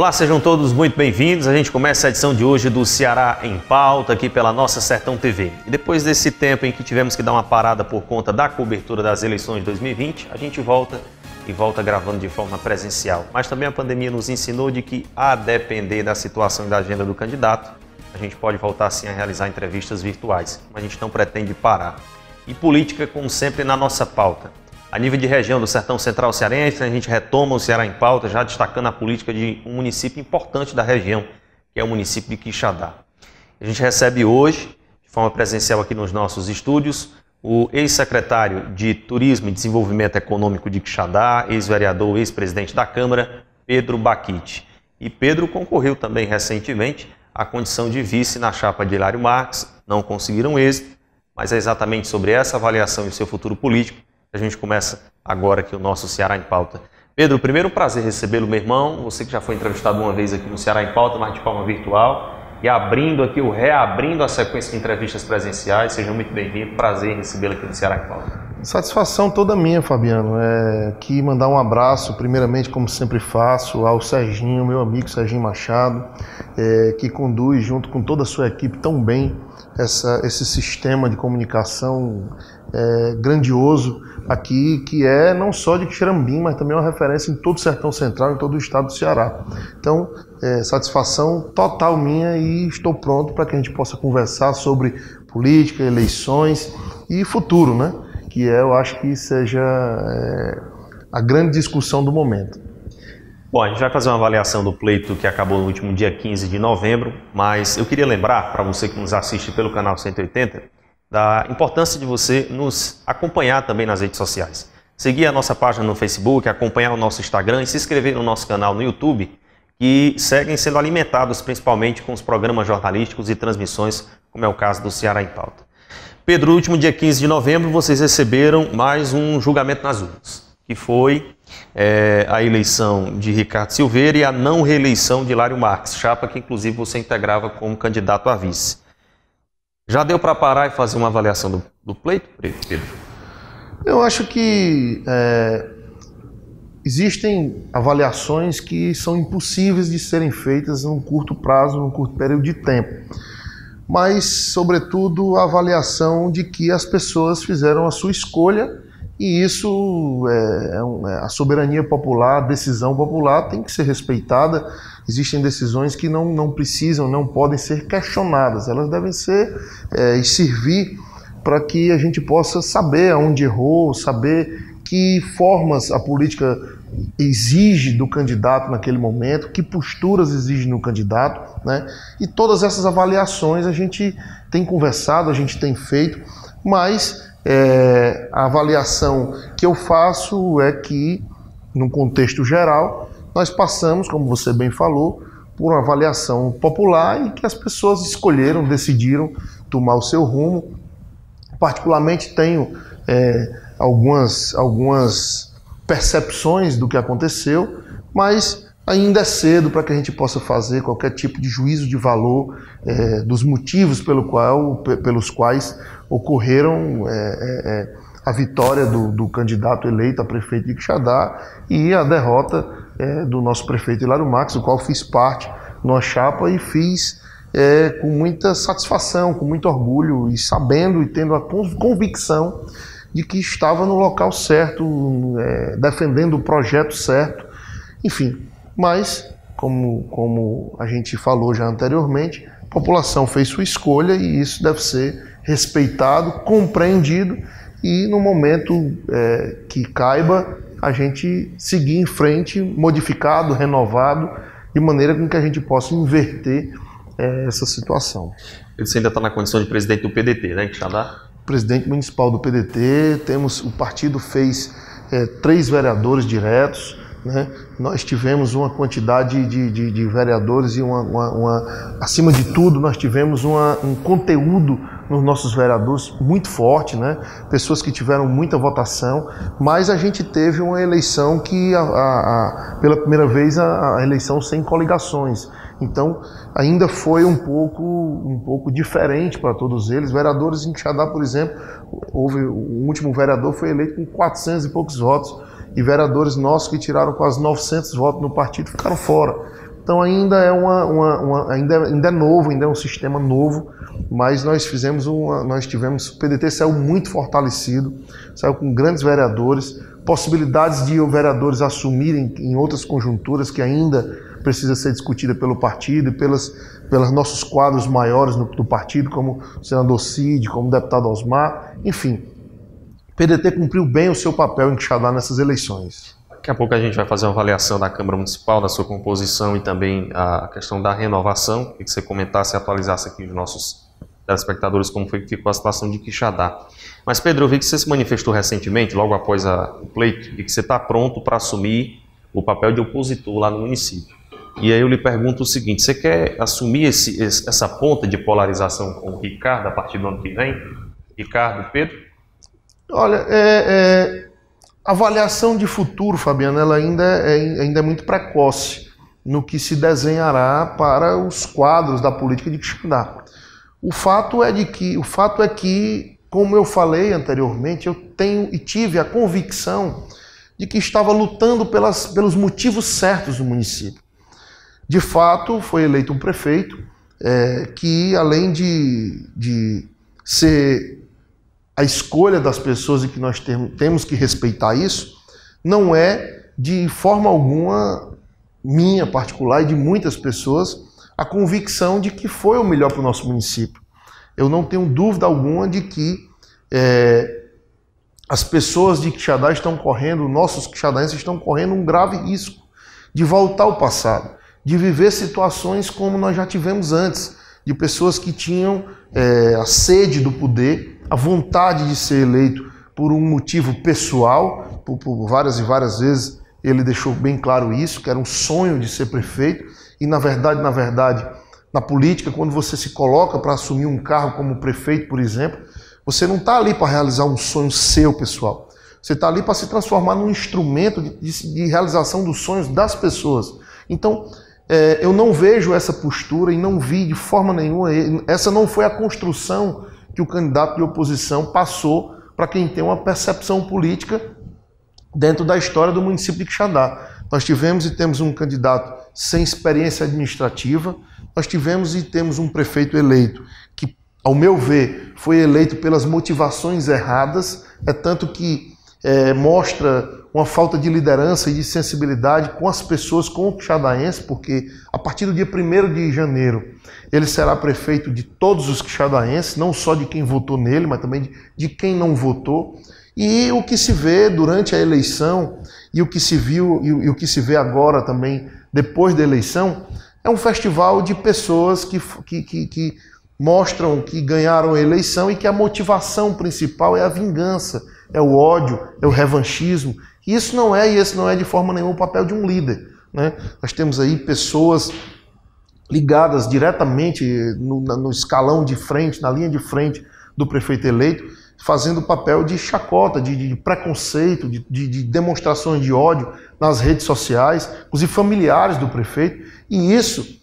Olá, sejam todos muito bem-vindos. A gente começa a edição de hoje do Ceará em Pauta aqui pela nossa Sertão TV. E depois desse tempo em que tivemos que dar uma parada por conta da cobertura das eleições de 2020, a gente volta gravando de forma presencial. Mas também a pandemia nos ensinou de que, a depender da situação e da agenda do candidato, a gente pode voltar sim a realizar entrevistas virtuais, mas a gente não pretende parar. E política, como sempre, na nossa pauta. A nível de região do Sertão Central Cearense, a gente retoma o Ceará em Pauta, já destacando a política de um município importante da região, que é o município de Quixadá. A gente recebe hoje, de forma presencial aqui nos nossos estúdios, o ex-secretário de Turismo e Desenvolvimento Econômico de Quixadá, ex-vereador, ex-presidente da Câmara, Pedro Baquite. E Pedro concorreu também recentemente à condição de vice na chapa de Hilário Marques, não conseguiram êxito, mas é exatamente sobre essa avaliação e o seu futuro político a gente começa agora aqui o nosso Ceará em Pauta. Pedro, primeiro um prazer recebê-lo, meu irmão. Você que já foi entrevistado uma vez aqui no Ceará em Pauta, mas de forma virtual. E reabrindo a sequência de entrevistas presenciais. Seja muito bem-vindo. Prazer em recebê-lo aqui no Ceará em Pauta. Satisfação toda minha, Fabiano. Que mandar um abraço, primeiramente, como sempre faço, ao Serginho, meu amigo Serginho Machado, que conduz junto com toda a sua equipe tão bem esse sistema de comunicação grandioso aqui, que é não só de Quixeramobim, mas também uma referência em todo o Sertão Central, em todo o estado do Ceará. Então, satisfação total minha e estou pronto para que a gente possa conversar sobre política, eleições e futuro, né? Que eu acho que seja a grande discussão do momento. Bom, a gente vai fazer uma avaliação do pleito que acabou no último dia 15 de novembro, mas eu queria lembrar, para você que nos assiste pelo canal 180, da importância de você nos acompanhar também nas redes sociais. Seguir a nossa página no Facebook, acompanhar o nosso Instagram e se inscrever no nosso canal no YouTube, que seguem sendo alimentados principalmente com os programas jornalísticos e transmissões, como é o caso do Ceará em Pauta. Pedro, no último dia 15 de novembro, vocês receberam mais um julgamento nas urnas, que foi a eleição de Ricardo Silveira e a não reeleição de Hilário Marques, chapa que inclusive você integrava como candidato a vice. Já deu para parar e fazer uma avaliação do pleito, Pedro? Eu acho que existem avaliações que são impossíveis de serem feitas num curto prazo, num curto período de tempo. Mas, sobretudo, a avaliação de que as pessoas fizeram a sua escolha e isso, a soberania popular, a decisão popular tem que ser respeitada. Existem decisões que não precisam, não podem ser questionadas. Elas devem ser e servir para que a gente possa saber aonde errou, saber que formas a política exige do candidato naquele momento, que posturas exige no candidato, né? E todas essas avaliações a gente tem conversado, a gente tem feito, mas a avaliação que eu faço é que, num contexto geral, nós passamos, como você bem falou, por uma avaliação popular e que as pessoas escolheram, decidiram tomar o seu rumo. Particularmente tenho algumas percepções do que aconteceu, mas ainda é cedo para que a gente possa fazer qualquer tipo de juízo de valor dos motivos pelos quais ocorreram a vitória do candidato eleito a prefeito de Quixadá e a derrota do nosso prefeito Hilário Marques, do qual fiz parte numa chapa e fiz com muita satisfação, com muito orgulho e sabendo e tendo a convicção de que estava no local certo, defendendo o projeto certo, enfim. Mas, como a gente falou já anteriormente, a população fez sua escolha e isso deve ser respeitado, compreendido e no momento que caiba a gente seguir em frente, modificado, renovado, de maneira com que a gente possa inverter essa situação. Você ainda está na condição de presidente do PDT, né, Quixadá? Presidente municipal do PDT, o partido fez 3 vereadores diretos, né? Nós tivemos uma quantidade de vereadores e acima de tudo, nós tivemos um conteúdo nos nossos vereadores muito forte, né? Pessoas que tiveram muita votação, mas a gente teve uma eleição que, pela primeira vez, a eleição sem coligações. Então, ainda foi um pouco diferente para todos eles. Vereadores em Quixadá, por exemplo, o último vereador foi eleito com 400 e poucos votos, e vereadores nossos que tiraram quase 900 votos no partido ficaram fora. Então ainda é ainda é novo, ainda é um sistema novo, mas nós tivemos, o PDT saiu muito fortalecido, saiu com grandes vereadores, possibilidades de vereadores assumirem em outras conjunturas que ainda precisa ser discutida pelo partido e pelos nossos quadros maiores do partido, como o senador Cid, como o deputado Osmar, enfim. O PDT cumpriu bem o seu papel em Quixadá nessas eleições. Daqui a pouco a gente vai fazer uma avaliação da Câmara Municipal, da sua composição e também a questão da renovação. Queria que você comentasse e atualizasse aqui os nossos telespectadores como foi que ficou a situação de Quixadá. Mas, Pedro, eu vi que você se manifestou recentemente, logo após o pleito, e que você está pronto para assumir o papel de opositor lá no município. E aí eu lhe pergunto o seguinte, você quer assumir essa ponta de polarização com o Ricardo a partir do ano que vem? Ricardo, Pedro? Olha, a avaliação de futuro, Fabiano, ela ainda é muito precoce no que se desenhará para os quadros da política de Quixadá. O fato é que, como eu falei anteriormente, eu tenho e tive a convicção de que estava lutando pelos motivos certos no município. De fato, foi eleito um prefeito que, além de ser a escolha das pessoas e que nós temos que respeitar isso, não é de forma alguma minha particular e de muitas pessoas a convicção de que foi o melhor para o nosso município. Eu não tenho dúvida alguma de que as pessoas de Quixadá estão correndo, nossos quixadaenses estão correndo um grave risco de voltar ao passado, de viver situações como nós já tivemos antes, de pessoas que tinham a sede do poder, a vontade de ser eleito por um motivo pessoal, por várias e várias vezes ele deixou bem claro isso, que era um sonho de ser prefeito, e na verdade, na política, quando você se coloca para assumir um cargo como prefeito, por exemplo, você não está ali para realizar um sonho seu, pessoal. Você está ali para se transformar num instrumento de realização dos sonhos das pessoas. Então, eu não vejo essa postura e não vi de forma nenhuma, essa não foi a construção que o candidato de oposição passou para quem tem uma percepção política dentro da história do município de Quixadá. Nós tivemos e temos um candidato sem experiência administrativa, nós tivemos e temos um prefeito eleito que, ao meu ver, foi eleito pelas motivações erradas, tanto que mostra uma falta de liderança e de sensibilidade com as pessoas, com o quixadaense, porque a partir do dia 1º de janeiro ele será prefeito de todos os quixadaenses, não só de quem votou nele, mas também de quem não votou. E o que se vê durante a eleição e o que se viu e o que se vê agora também depois da eleição é um festival de pessoas que mostram que ganharam a eleição e que a motivação principal é a vingança, é o ódio, é o revanchismo. E esse não é de forma nenhuma o papel de um líder, né? Nós temos aí pessoas ligadas diretamente no escalão de frente, na linha de frente do prefeito eleito, fazendo o papel de chacota, de preconceito, de demonstrações de ódio nas redes sociais, inclusive familiares do prefeito. E isso,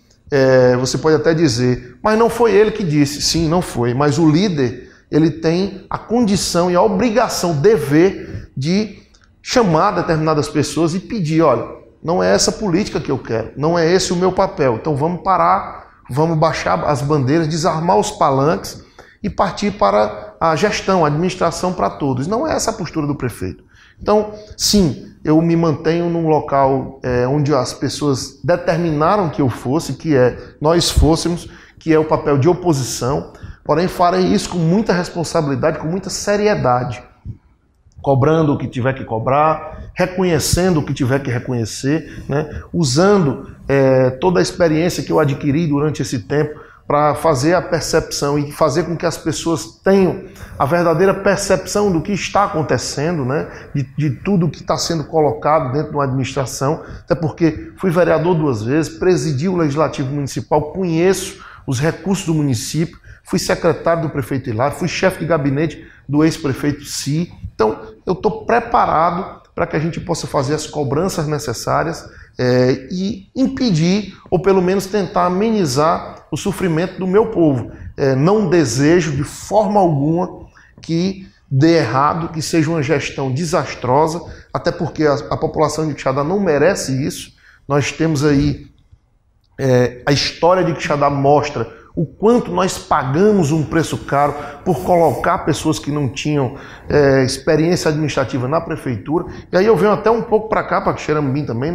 você pode até dizer, mas não foi ele que disse. Sim, não foi, mas o líder, ele tem a condição e a obrigação, dever de chamar determinadas pessoas e pedir, olha, não é essa política que eu quero, não é esse o meu papel, então vamos parar, vamos baixar as bandeiras, desarmar os palanques e partir para a gestão, a administração para todos. Não é essa a postura do prefeito. Então, sim, eu me mantenho num local onde as pessoas determinaram que eu fosse, nós fôssemos, que é o papel de oposição, porém farei isso com muita responsabilidade, com muita seriedade, cobrando o que tiver que cobrar, reconhecendo o que tiver que reconhecer, né? Usando toda a experiência que eu adquiri durante esse tempo para fazer a percepção e fazer com que as pessoas tenham a verdadeira percepção do que está acontecendo, né? De tudo que está sendo colocado dentro de uma administração, até porque fui vereador 2 vezes, presidi o Legislativo Municipal, conheço os recursos do município, fui secretário do prefeito Hilário, fui chefe de gabinete do ex-prefeito Si. Então, eu estou preparado para que a gente possa fazer as cobranças necessárias e impedir, ou pelo menos tentar amenizar o sofrimento do meu povo. Não desejo de forma alguma que dê errado, que seja uma gestão desastrosa, até porque a população de Quixadá não merece isso. Nós temos aí A história de Quixadá mostra o quanto nós pagamos um preço caro por colocar pessoas que não tinham experiência administrativa na prefeitura. E aí eu venho até um pouco para cá, para Quixeramobim também.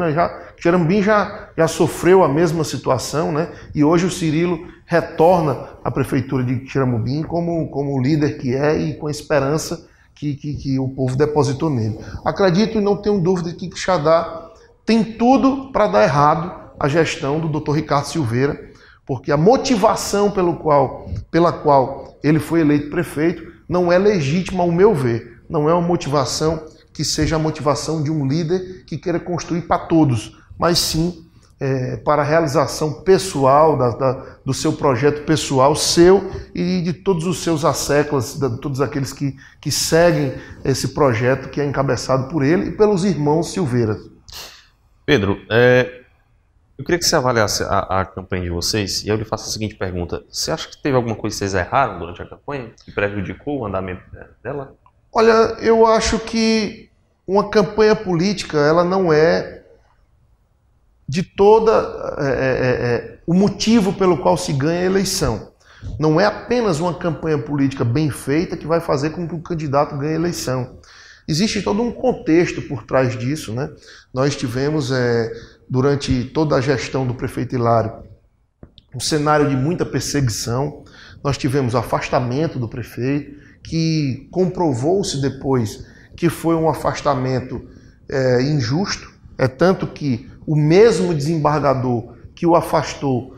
Quixeramobim já sofreu a mesma situação, né? E hoje o Cirilo retorna à prefeitura de Quixeramobim como líder que é e com a esperança que o povo depositou nele. Acredito e não tenho dúvida que Quixadá tem tudo para dar errado a gestão do Dr. Ricardo Silveira, porque a motivação pela qual ele foi eleito prefeito não é legítima, ao meu ver. Não é uma motivação que seja a motivação de um líder que queira construir para todos, mas sim para a realização pessoal do seu projeto pessoal, seu e de todos os seus asseclas, de todos aqueles que seguem esse projeto que é encabeçado por ele e pelos irmãos Silveira. Pedro, eu queria que você avaliasse a campanha de vocês, e eu lhe faço a seguinte pergunta. Você acha que teve alguma coisa que vocês erraram durante a campanha, que prejudicou o andamento dela? Olha, eu acho que uma campanha política, ela não é de o motivo pelo qual se ganha a eleição. Não é apenas uma campanha política bem feita que vai fazer com que o candidato ganhe a eleição. Existe todo um contexto por trás disso, né? Nós tivemos, durante toda a gestão do prefeito Hilário, um cenário de muita perseguição. Nós tivemos afastamento do prefeito, que comprovou-se depois que foi um afastamento injusto. É tanto que o mesmo desembargador que o afastou,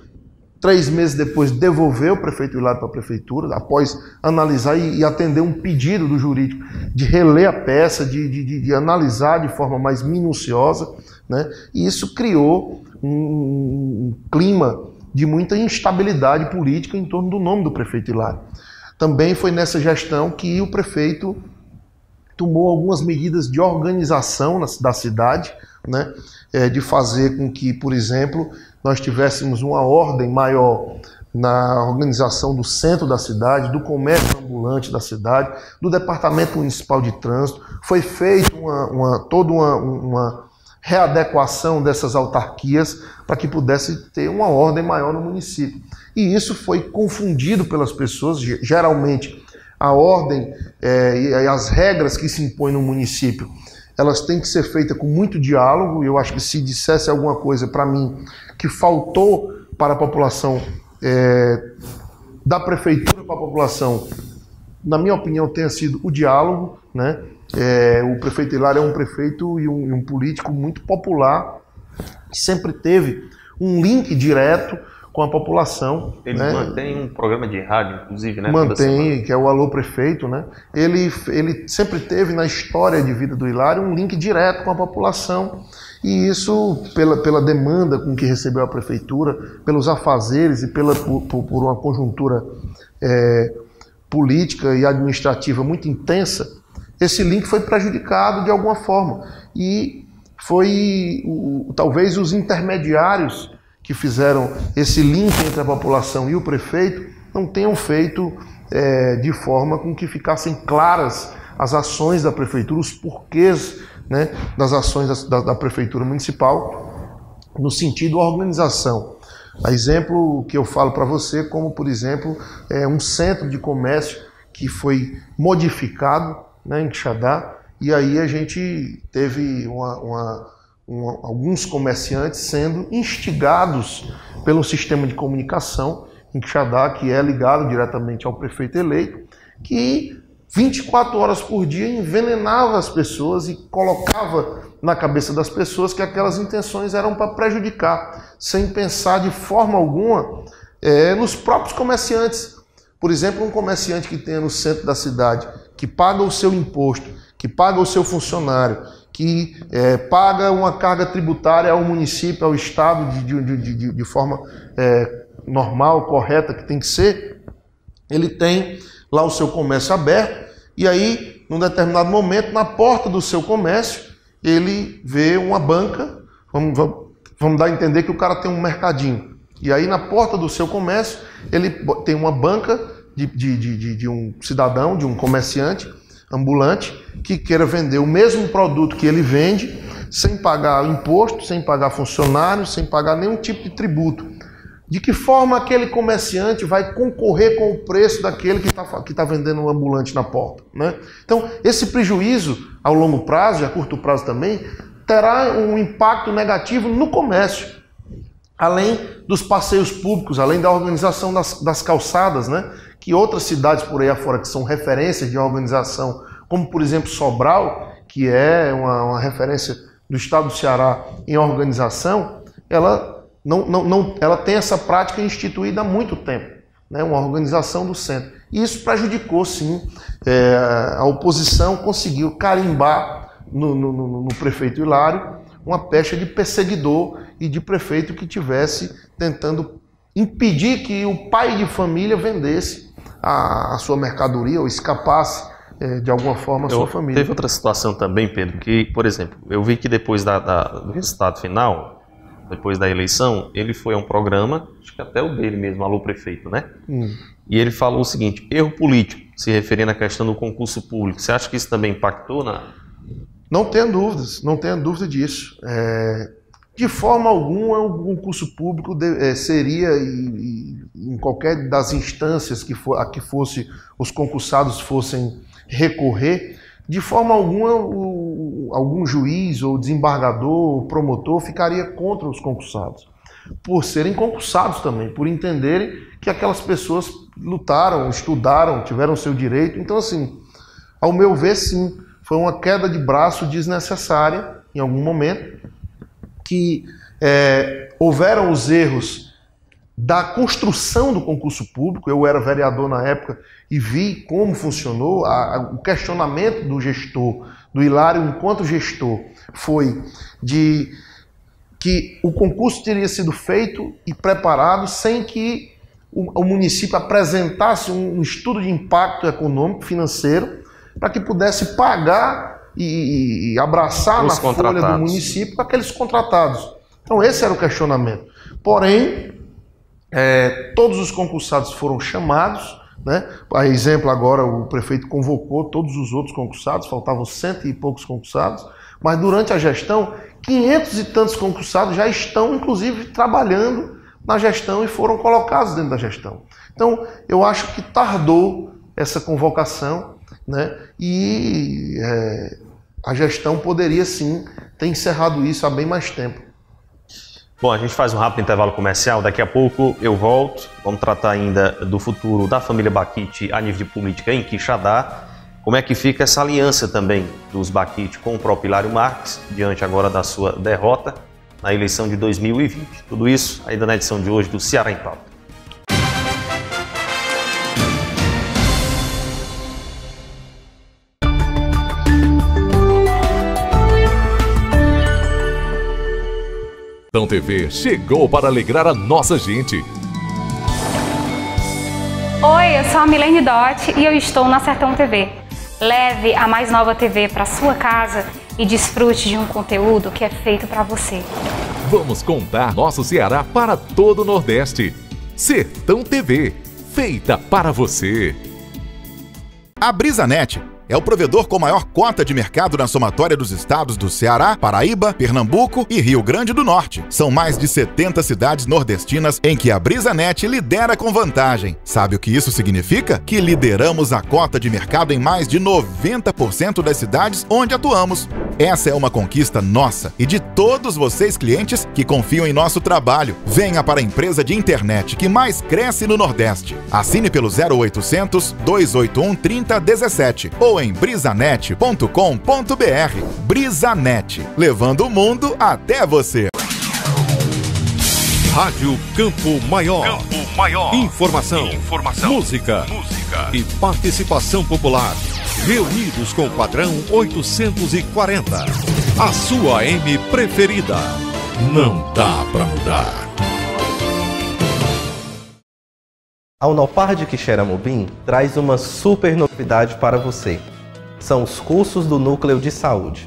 3 meses depois, devolveu o prefeito Hilário para a prefeitura, após analisar e atender um pedido do jurídico de reler a peça, de analisar de forma mais minuciosa, né? E isso criou um clima de muita instabilidade política em torno do nome do prefeito Hilário. Também foi nessa gestão que o prefeito tomou algumas medidas de organização da cidade, né? De fazer com que, por exemplo, nós tivéssemos uma ordem maior na organização do centro da cidade, do comércio ambulante da cidade, do Departamento Municipal de Trânsito. Foi feita toda uma readequação dessas autarquias para que pudesse ter uma ordem maior no município. E isso foi confundido pelas pessoas. Geralmente, a ordem e as regras que se impõem no município, elas têm que ser feitas com muito diálogo. Eu acho que se dissesse alguma coisa para mim que faltou para a população, da prefeitura para a população, na minha opinião, tenha sido o diálogo, né? O prefeito Hilário é um prefeito e um político muito popular, que sempre teve um link direto com a população. Ele, né? Mantém um programa de rádio, inclusive, né? Mantém, que é o Alô Prefeito, né? Ele sempre teve na história de vida do Hilário um link direto com a população, e isso pela demanda com que recebeu a prefeitura, pelos afazeres e por uma conjuntura política e administrativa muito intensa, esse link foi prejudicado de alguma forma. E foi talvez os intermediários que fizeram esse link entre a população e o prefeito não tenham feito de forma com que ficassem claras as ações da prefeitura, os porquês, né, das ações da prefeitura municipal, no sentido da organização. A exemplo que eu falo para você, como por exemplo, um centro de comércio que foi modificado, né, em Quixadá, e aí a gente teve alguns comerciantes sendo instigados pelo sistema de comunicação em Quixadá, que é ligado diretamente ao prefeito eleito, que 24 horas por dia envenenava as pessoas e colocava na cabeça das pessoas que aquelas intenções eram para prejudicar, sem pensar de forma alguma nos próprios comerciantes. Por exemplo, um comerciante que tenha no centro da cidade, que paga o seu imposto, que paga o seu funcionário, que paga uma carga tributária ao município, ao Estado, de forma normal, correta, que tem que ser, ele tem lá o seu comércio aberto, e aí, num determinado momento, na porta do seu comércio, ele vê uma banca, vamos dar a entender que o cara tem um mercadinho, e aí na porta do seu comércio, ele tem uma banca de um cidadão, de um comerciante ambulante, que queira vender o mesmo produto que ele vende, sem pagar imposto, sem pagar funcionário, sem pagar nenhum tipo de tributo. de que forma aquele comerciante vai concorrer com o preço daquele que está vendendo um ambulante na porta, né? Então, esse prejuízo a longo prazo e a curto prazo também terá um impacto negativo no comércio, além dos passeios públicos, além da organização das calçadas, né? Que outras cidades por aí afora que são referências de organização, como por exemplo Sobral, que é uma referência do estado do Ceará em organização, ela tem essa prática instituída há muito tempo, né? Uma organização do centro. E isso prejudicou, sim, a oposição conseguiu carimbar no prefeito Hilário uma pecha de perseguidor e de prefeito que tivesse tentando impedir que o pai de família vendesse a sua mercadoria ou escapasse de alguma forma a sua família. Teve outra situação também, Pedro, que, por exemplo, eu vi que depois do resultado final, depois da eleição, ele foi a um programa, acho que até o dele mesmo, Alô Prefeito, né? E ele falou o seguinte: erro político, se referindo à questão do concurso público. Você acha que isso também impactou na... Não tenha dúvidas, não tenha dúvida disso. De forma alguma, o concurso público seria, em qualquer das instâncias a que os concursados fossem recorrer, de forma alguma algum juiz ou desembargador ou promotor ficaria contra os concursados, por serem concursados também, por entenderem que aquelas pessoas lutaram, estudaram, tiveram seu direito. Então, assim, ao meu ver, sim, foi uma queda de braço desnecessária em algum momento, que houveram os erros da construção do concurso público. Eu era vereador na época e vi como funcionou. O questionamento do gestor, do Hilário enquanto gestor, foi de que o concurso teria sido feito e preparado sem que o município apresentasse um estudo de impacto econômico, financeiro, para que pudesse pagar e abraçar na folha do município aqueles contratados. Então esse era o questionamento. Porém, todos os concursados foram chamados, né? A exemplo agora, o prefeito convocou todos os outros concursados, faltavam 100 e poucos concursados, mas durante a gestão, 500 e tantos concursados já estão, inclusive, trabalhando na gestão e foram colocados dentro da gestão. Então, eu acho que tardou essa convocação, né? E a gestão poderia, sim, ter encerrado isso há bem mais tempo. Bom, a gente faz um rápido intervalo comercial, daqui a pouco eu volto. Vamos tratar ainda do futuro da família Baquite a nível de política em Quixadá. Como é que fica essa aliança também dos Baquite com o próprio Hilário Marques, diante agora da sua derrota na eleição de 2020. Tudo isso ainda na edição de hoje do Ceará em Pauta. Sertão TV chegou para alegrar a nossa gente. Oi, eu sou a Milene Dott e eu estou na Sertão TV. Leve a mais nova TV para sua casa e desfrute de um conteúdo que é feito para você. Vamos contar nosso Ceará para todo o Nordeste. Sertão TV, feita para você. A BrisaNet é o provedor com maior cota de mercado na somatória dos estados do Ceará, Paraíba, Pernambuco e Rio Grande do Norte. São mais de 70 cidades nordestinas em que a BrisaNet lidera com vantagem. Sabe o que isso significa? Que lideramos a cota de mercado em mais de 90% das cidades onde atuamos. Essa é uma conquista nossa e de todos vocês clientes que confiam em nosso trabalho. Venha para a empresa de internet que mais cresce no Nordeste. Assine pelo 0800 281 3017 ou em brisanet.com.br. BrisaNet, levando o mundo até você. Rádio Campo Maior. Campo Maior. Informação. Música e participação popular. Reunidos com o padrão 840. A sua AM preferida. Não dá pra mudar. A Unopar de Quixeramobim traz uma super novidade para você. São os cursos do Núcleo de Saúde.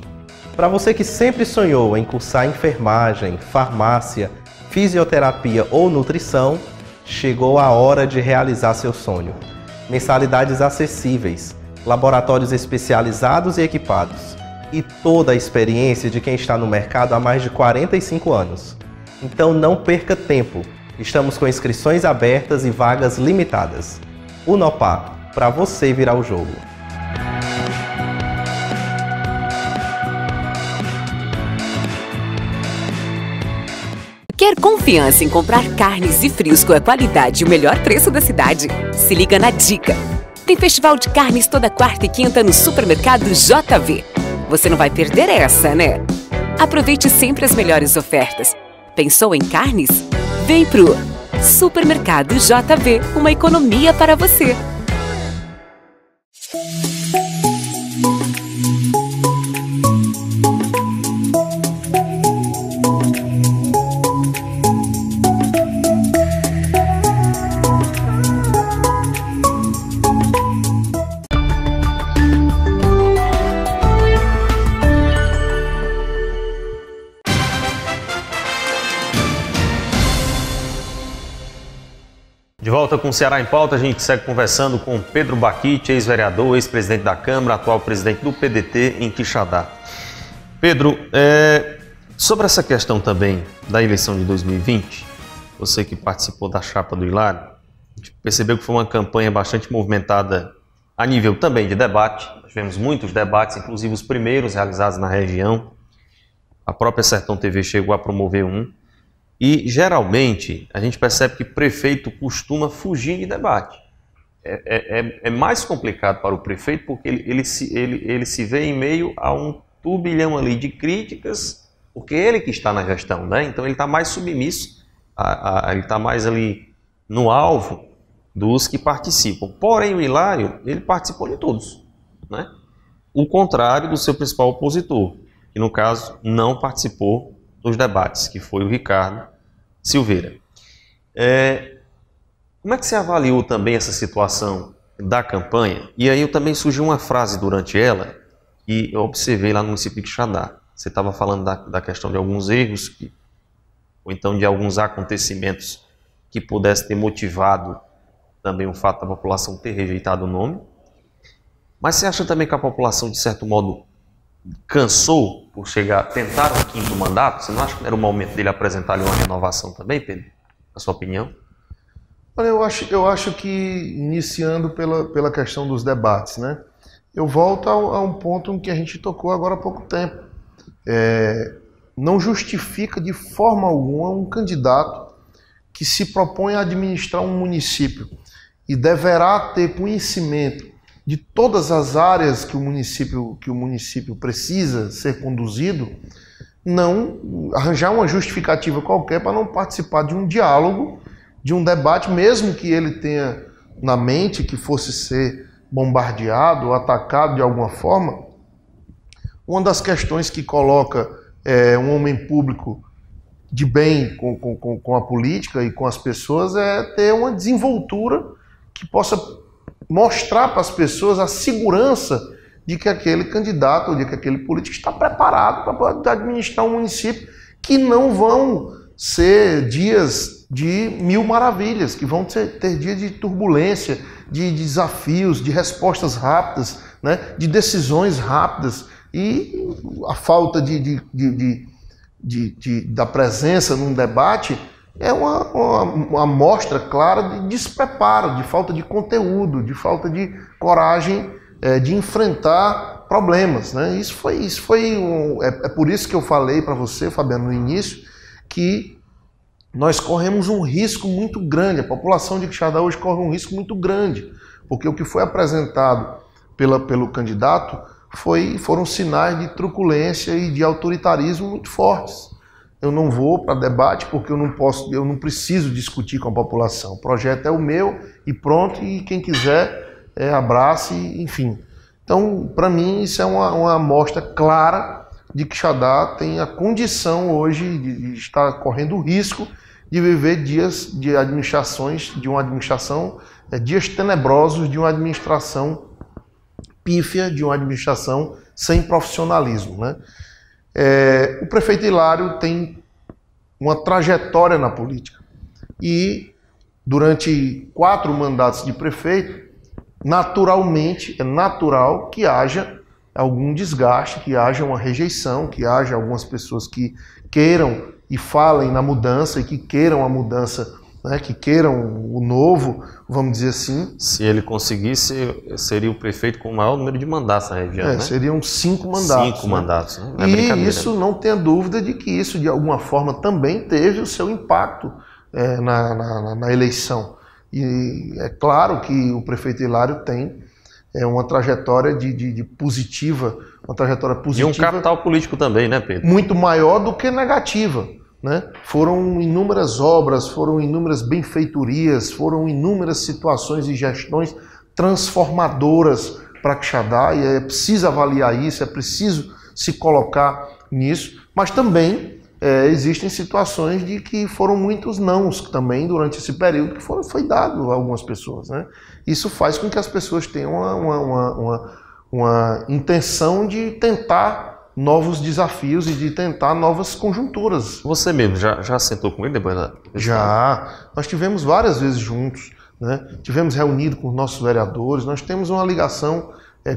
Para você que sempre sonhou em cursar enfermagem, farmácia, fisioterapia ou nutrição, chegou a hora de realizar seu sonho. Mensalidades acessíveis, laboratórios especializados e equipados, e toda a experiência de quem está no mercado há mais de 45 anos. Então não perca tempo. Estamos com inscrições abertas e vagas limitadas. Unopar, para você virar o jogo. Quer confiança em comprar carnes e frios com a qualidade e o melhor preço da cidade? Se liga na dica! Tem festival de carnes toda quarta e quinta no Supermercado JV. Você não vai perder essa, né? Aproveite sempre as melhores ofertas. Pensou em carnes? Vem pro Supermercado JV, uma economia para você. De volta com o Ceará em Pauta, a gente segue conversando com Pedro Baquite, ex-vereador, ex-presidente da Câmara, atual presidente do PDT em Quixadá. Pedro, sobre essa questão também da eleição de 2020, você que participou da chapa do Hilário, a gente percebeu que foi uma campanha bastante movimentada a nível também de debate. Nós tivemos muitos debates, inclusive os primeiros realizados na região. A própria Sertão TV chegou a promover um. E, geralmente, a gente percebe que prefeito costuma fugir de debate. É mais complicado para o prefeito porque ele se vê em meio a um turbilhão ali de críticas, porque ele que está na gestão, né? Então ele está mais submisso, ele está mais ali no alvo dos que participam. Porém, o Hilário, ele participou de todos, né? O contrário do seu principal opositor, que no caso não participou dos debates, que foi o Ricardo Silveira. Como é que você avaliou também essa situação da campanha? E aí também surgiu uma frase durante ela que eu observei lá no município de Quixadá. Você estava falando da questão de alguns erros, ou então de alguns acontecimentos que pudessem ter motivado também o fato da população ter rejeitado o nome. Mas você acha também que a população, de certo modo, cansou por tentar um quinto mandato? Você não acha que era o momento dele apresentar uma renovação também, Pedro? Na sua opinião? Olha, eu acho que, iniciando pela questão dos debates, né? Eu volto a um ponto em que a gente tocou agora há pouco tempo. Não justifica de forma alguma um candidato que se propõe a administrar um município e deverá ter conhecimento de todas as áreas que o município precisa ser conduzido, não arranjar uma justificativa qualquer para não participar de um diálogo, de um debate, mesmo que ele tenha na mente que fosse ser bombardeado, atacado de alguma forma. Uma das questões que coloca um homem público de bem com a política e com as pessoas é ter uma desenvoltura que possa mostrar para as pessoas a segurança de que aquele candidato ou de que aquele político está preparado para poder administrar um município, que não vão ser dias de mil maravilhas, que vão ter dias de turbulência, de desafios, de respostas rápidas, né, de decisões rápidas, e a falta da presença num debate é uma amostra clara de despreparo, de falta de conteúdo, de falta de coragem de enfrentar problemas, né? É por isso que eu falei para você, Fabiano, no início, que nós corremos um risco muito grande, a população de Quixadá hoje corre um risco muito grande, porque o que foi apresentado pelo candidato foram sinais de truculência e de autoritarismo muito fortes. Eu não vou para debate porque eu não preciso discutir com a população. O projeto é o meu e pronto, e quem quiser abrace, enfim. Então, para mim, isso é uma amostra clara de que Quixadá tem a condição hoje de estar correndo o risco de viver dias de dias tenebrosos de uma administração pífia, de uma administração sem profissionalismo, né? O prefeito Hilário tem uma trajetória na política e durante 4 mandatos de prefeito, naturalmente, é natural que haja algum desgaste, que haja uma rejeição, que haja algumas pessoas que queiram e falem na mudança e que queiram a mudança né, que queiram o novo, vamos dizer assim. Se ele conseguisse, seria o prefeito com o maior número de mandatos na região, né? Seriam 5 mandatos. 5 mandatos, né? Não é brincadeira. E isso, não tenha dúvida de que isso, de alguma forma, também teve o seu impacto na eleição. E é claro que o prefeito Hilário tem uma trajetória de positiva, uma trajetória positiva. E um capital político também, né, Pedro? Muito maior do que negativa, né? Foram inúmeras obras, foram inúmeras benfeitorias, foram inúmeras situações e gestões transformadoras para Quixadá, e é preciso avaliar isso, é preciso se colocar nisso, mas também existem situações de que foram muitos nãos também durante esse período que foi dado a algumas pessoas, né? Isso faz com que as pessoas tenham uma intenção de tentar novos desafios e de tentar novas conjunturas. Você mesmo já sentou com ele depois da... Já. Nós tivemos várias vezes juntos, né? Tivemos reunido com os nossos vereadores, nós temos uma ligação,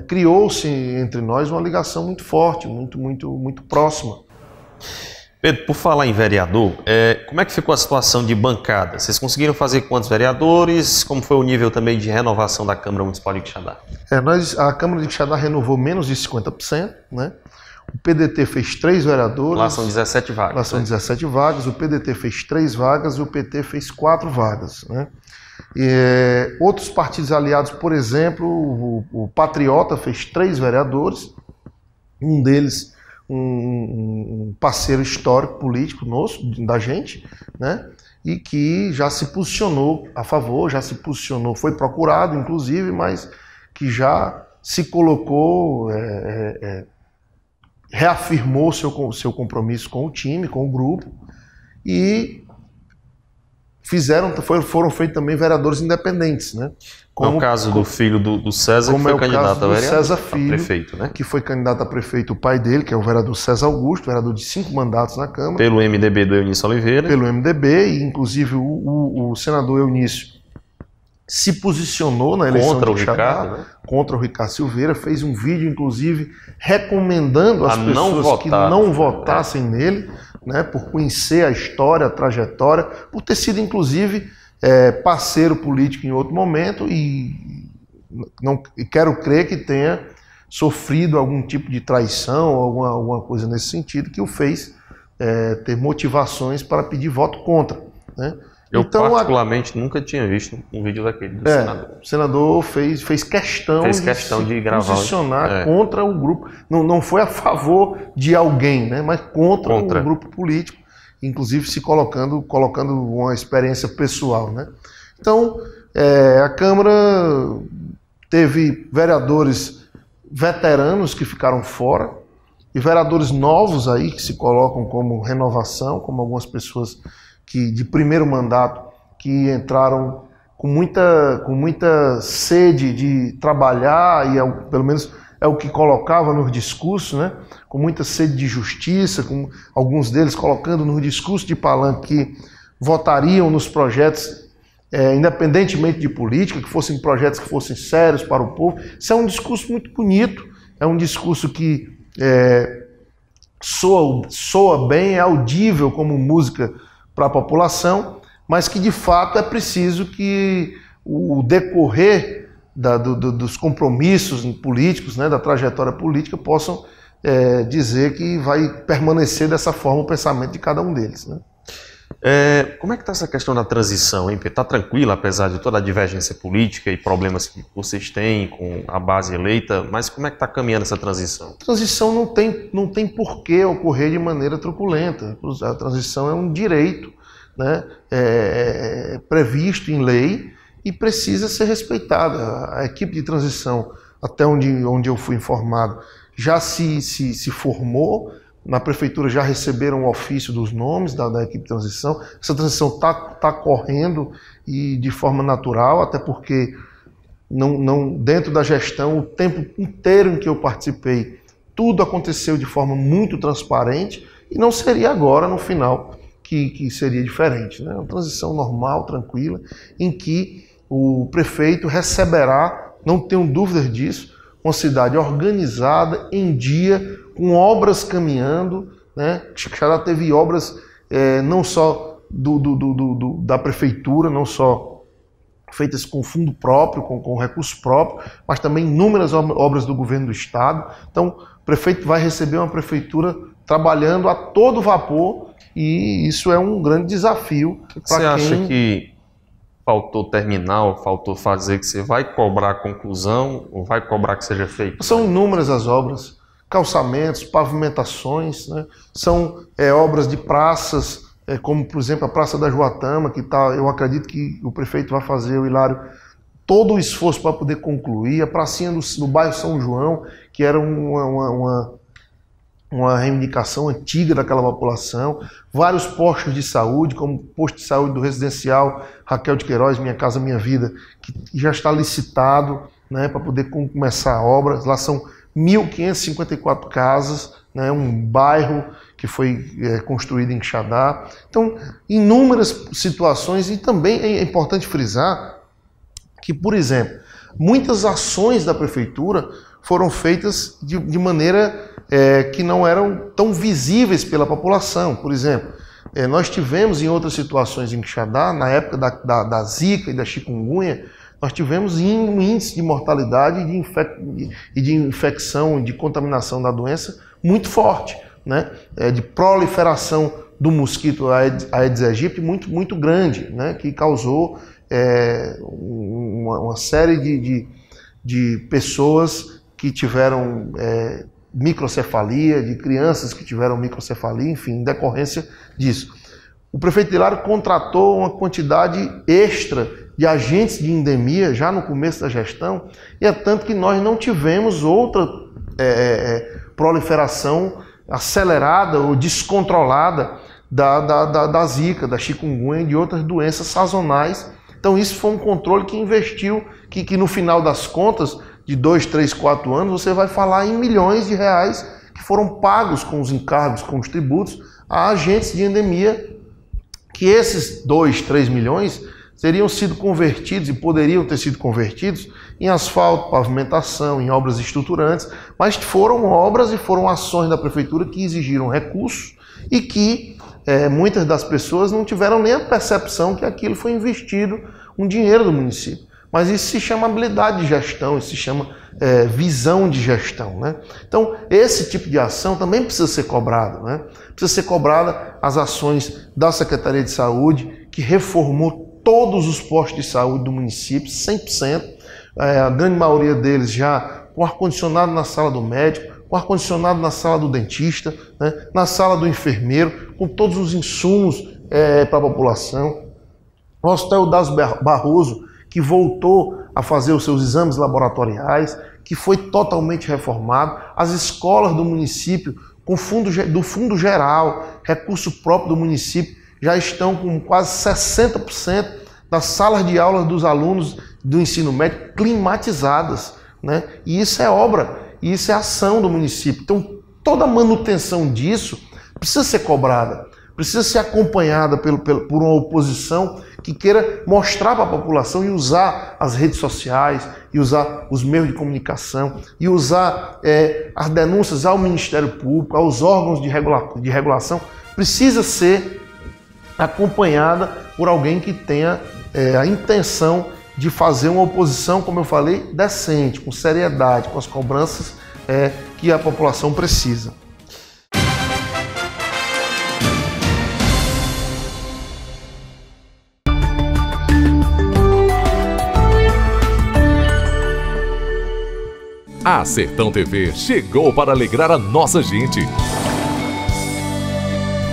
criou-se entre nós uma ligação muito forte, muito próxima. Pedro, por falar em vereador, como é que ficou a situação de bancada? Vocês conseguiram fazer quantos vereadores? Como foi o nível também de renovação da Câmara Municipal de Quixadá? A Câmara de Quixadá renovou menos de 50%, né? O PDT fez 3 vereadores. Lá são 17 vagas. Lá são 17 vagas, o PDT fez 3 vagas e o PT fez 4 vagas, né? Outros partidos aliados, por exemplo, o Patriota fez 3 vereadores, um deles um parceiro histórico político nosso, da gente, né? E que já se posicionou a favor, já se posicionou, foi procurado inclusive, mas que já se colocou, reafirmou seu compromisso com o time, com o grupo, e foram feitos também vereadores independentes, né? Como o caso do filho do César, que foi candidato a vereador, César Filho, prefeito, né? Que foi candidato a prefeito, o pai dele, que é o vereador César Augusto, vereador de 5 mandatos na Câmara. Pelo MDB do Eunício Oliveira. Pelo MDB, e inclusive o senador Eunício se posicionou na eleição contra de Quixadá, Ricardo, né? Contra o Ricardo Silveira, fez um vídeo, inclusive, recomendando às pessoas que não votassem nele, né, por conhecer a história, a trajetória, por ter sido, inclusive, parceiro político em outro momento e quero crer que tenha sofrido algum tipo de traição, alguma coisa nesse sentido, que o fez ter motivações para pedir voto contra, né? Eu particularmente nunca tinha visto um vídeo daquele do senador. O senador fez questão de gravar, posicionar contra o grupo. Não foi a favor de alguém, né, mas contra o grupo político, inclusive se colocando uma experiência pessoal, né? Então, a Câmara teve vereadores veteranos que ficaram fora e vereadores novos aí que se colocam como renovação, como algumas pessoas de primeiro mandato, que entraram com muita sede de trabalhar, e pelo menos é o que colocava nos discursos, né? Com muita sede de justiça, com alguns deles colocando no discurso de palanque que votariam nos projetos, independentemente de política, que fossem projetos que fossem sérios para o povo. Isso é um discurso muito bonito, é um discurso que soa bem, é audível como música para a população, mas que de fato é preciso que o decorrer dos compromissos políticos, né, da trajetória política, possam dizer que vai permanecer dessa forma o pensamento de cada um deles, né? Como é que está essa questão da transição, hein, Pedro? Está tranquila, apesar de toda a divergência política e problemas que vocês têm com a base eleita, mas como é que está caminhando essa transição? A transição não tem por que ocorrer de maneira truculenta. A transição é um direito, né, previsto em lei e precisa ser respeitada. A equipe de transição, até onde eu fui informado, já se formou. Na prefeitura já receberam o ofício dos nomes da equipe de transição. Essa transição está correndo e de forma natural, até porque dentro da gestão, o tempo inteiro em que eu participei, tudo aconteceu de forma muito transparente e não seria agora, no final, que seria diferente, né? Uma transição normal, tranquila, em que o prefeito receberá, não tenho dúvidas disso, uma cidade organizada, em dia, com obras caminhando, né? Quixadá teve obras não só da prefeitura, não só feitas com fundo próprio, com recurso próprio, mas também inúmeras obras do governo do estado. Então, o prefeito vai receber uma prefeitura trabalhando a todo vapor, e isso é um grande desafio. O que você acha que faltou terminar, ou faltou fazer, que você vai cobrar a conclusão ou vai cobrar que seja feito? São inúmeras as obras, calçamentos, pavimentações, né? São obras de praças, como por exemplo a Praça da Joatama, que eu acredito que o prefeito vai fazer, o Hilário, todo o esforço para poder concluir. A pracinha do bairro São João, que era uma reivindicação antiga daquela população, vários postos de saúde, como o posto de saúde do residencial Raquel de Queiroz, Minha Casa Minha Vida, que já está licitado, né, para poder começar obras. Lá são 1.554 casas, né, um bairro que foi construído em Xadá. Então, inúmeras situações, e também é importante frisar que, por exemplo, muitas ações da prefeitura foram feitas de maneira que não eram tão visíveis pela população. Por exemplo, nós tivemos em outras situações em Quixadá, na época da Zika e da chikungunya, nós tivemos um índice de mortalidade e de infecção, de contaminação da doença muito forte, né? De proliferação do mosquito Aedes aegypti muito grande, né? Que causou uma série de pessoas que tiveram microcefalia, de crianças que tiveram microcefalia, enfim, em decorrência disso. O prefeito Hilário contratou uma quantidade extra de agentes de endemia já no começo da gestão, e é tanto que nós não tivemos outra proliferação acelerada ou descontrolada da Zika, da chikungunya e de outras doenças sazonais. Então isso foi um controle que investiu, que no final das contas, de 2, 3, 4 anos, você vai falar em milhões de reais que foram pagos com os encargos, com os tributos, a agentes de endemia, que esses 2, 3 milhões teriam sido convertidos e poderiam ter sido convertidos em asfalto, pavimentação, em obras estruturantes, mas foram obras e foram ações da prefeitura que exigiram recursos e que muitas das pessoas não tiveram nem a percepção que aquilo foi investido um dinheiro do município. Mas isso se chama habilidade de gestão, isso se chama visão de gestão, né? Então, esse tipo de ação também precisa ser cobrado, né? Precisa ser cobrada as ações da Secretaria de Saúde, que reformou todos os postos de saúde do município, 100%, a grande maioria deles já com ar-condicionado na sala do médico, com ar-condicionado na sala do dentista, né? Na sala do enfermeiro, com todos os insumos para a população. O Hospital Eudásio Barroso, que voltou a fazer os seus exames laboratoriais, que foi totalmente reformado. As escolas do município, do fundo geral, recurso próprio do município, já estão com quase 60% das salas de aula dos alunos do ensino médio climatizadas, né? E isso é obra, isso é ação do município. Então, toda a manutenção disso precisa ser cobrada, precisa ser acompanhada por uma oposição que queira mostrar para a população e usar as redes sociais, e usar os meios de comunicação, e usar as denúncias ao Ministério Público, aos órgãos de regulação. Precisa ser acompanhada por alguém que tenha a intenção de fazer uma oposição, como eu falei, decente, com seriedade, com as cobranças que a população precisa. A Sertão TV chegou para alegrar a nossa gente.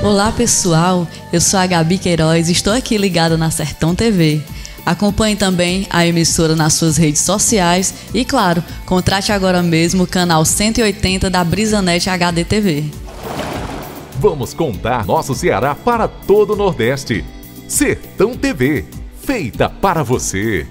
Olá pessoal, eu sou a Gabi Queiroz e estou aqui ligada na Sertão TV. Acompanhe também a emissora nas suas redes sociais e, claro, contrate agora mesmo o canal 180 da BrisaNet HD TV. Vamos contar nosso Ceará para todo o Nordeste. Sertão TV, feita para você.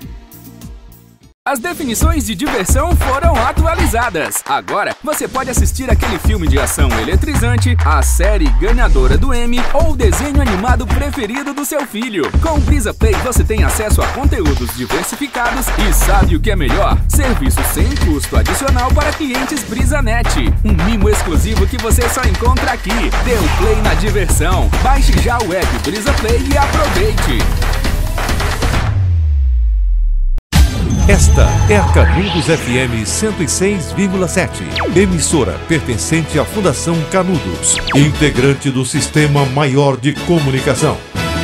As definições de diversão foram atualizadas. Agora, você pode assistir aquele filme de ação eletrizante, a série ganhadora do Emmy ou o desenho animado preferido do seu filho. Com o Brisa Play, você tem acesso a conteúdos diversificados e sabe o que é melhor? Serviço sem custo adicional para clientes BrisaNet. Um mimo exclusivo que você só encontra aqui. Dê um play na diversão. Baixe já o app Brisa Play e aproveite. Esta é a Canudos FM 106,7, emissora pertencente à Fundação Canudos, integrante do Sistema Maior de Comunicação.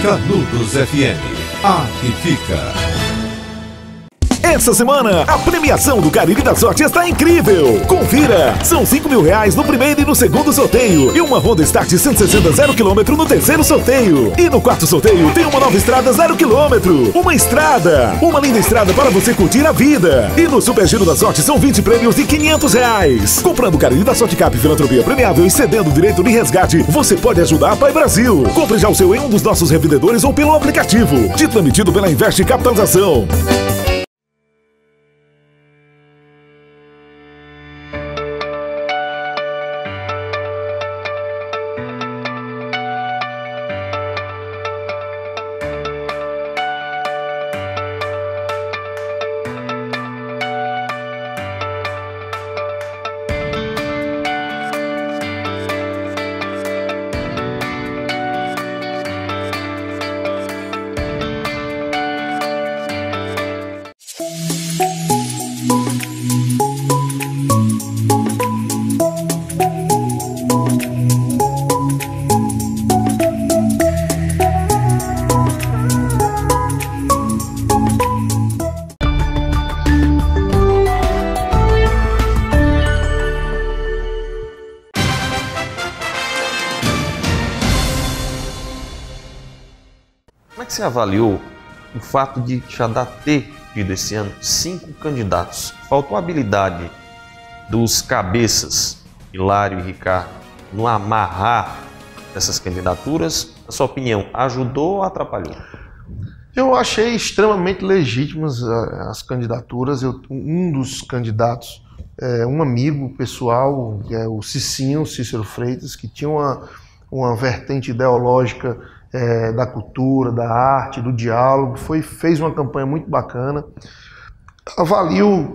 Canudos FM, a que fica. Essa semana, a premiação do Cariri da Sorte está incrível! Confira! São R$5 mil no primeiro e no segundo sorteio. E uma Honda Start 160 0km no terceiro sorteio. E no quarto sorteio tem uma nova estrada 0km. Uma estrada! Uma linda estrada para você curtir a vida. E no Super Giro da Sorte são 20 prêmios de R$500. Comprando o Cariri da Sorte Cap Filantropia Premiável e cedendo o direito de resgate, você pode ajudar a Pai Brasil. Compre já o seu em um dos nossos revendedores ou pelo aplicativo. Título emitido pela Invest Capitalização. Como é que você avaliou o fato de Quixadá ter tido esse ano 5 candidatos? Faltou a habilidade dos cabeças, Hilário e Ricardo, no amarrar essas candidaturas? Na sua opinião, ajudou ou atrapalhou? Eu achei extremamente legítimas as candidaturas. Um dos candidatos é um amigo pessoal, que é o Cicinho, Cícero Freitas, que tinha uma vertente ideológica da cultura, da arte, do diálogo, fez uma campanha muito bacana. Avalio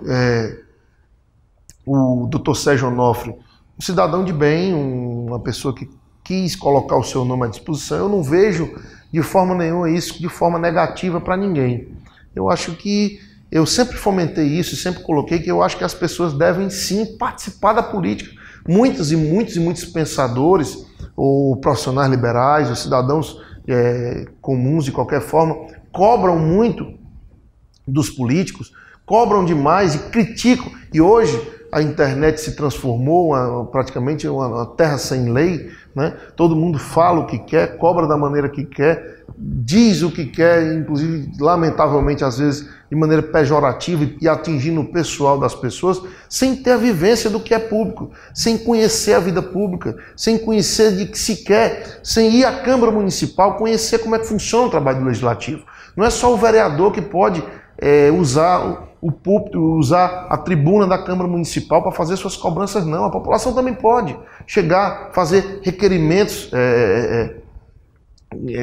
o Dr. Sérgio Onofre, um cidadão de bem, uma pessoa que quis colocar o seu nome à disposição. Eu não vejo de forma nenhuma isso de forma negativa para ninguém. Eu acho que eu sempre fomentei isso, sempre coloquei que eu acho que as pessoas devem sim participar da política. Muitos pensadores, ou profissionais liberais, ou cidadãos comuns de qualquer forma, cobram muito dos políticos, cobram demais e criticam. E hoje a internet se transformou praticamente uma terra sem lei, né? Todo mundo fala o que quer, cobra da maneira que quer, diz o que quer, inclusive, lamentavelmente, às vezes, de maneira pejorativa e atingindo o pessoal das pessoas, sem ter a vivência do que é público, sem conhecer a vida pública, sem conhecer de que se quer, sem ir à Câmara Municipal, conhecer como é que funciona o trabalho do Legislativo. Não é só o vereador que pode usar o púlpito, usar a tribuna da Câmara Municipal para fazer suas cobranças, não. A população também pode chegar, fazer requerimentos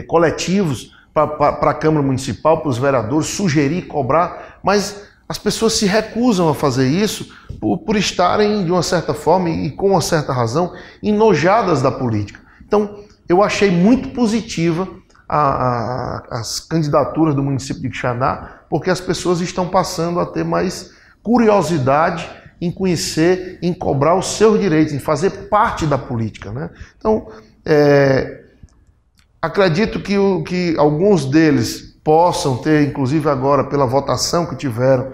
coletivos para a Câmara Municipal, para os vereadores, sugerir, cobrar, mas as pessoas se recusam a fazer isso por estarem, de uma certa forma e com uma certa razão, enojadas da política. Então, eu achei muito positiva as candidaturas do município de Quixadá, porque as pessoas estão passando a ter mais curiosidade em conhecer, em cobrar os seus direitos, em fazer parte da política, né? Então, acredito que alguns deles possam ter, inclusive agora, pela votação que tiveram,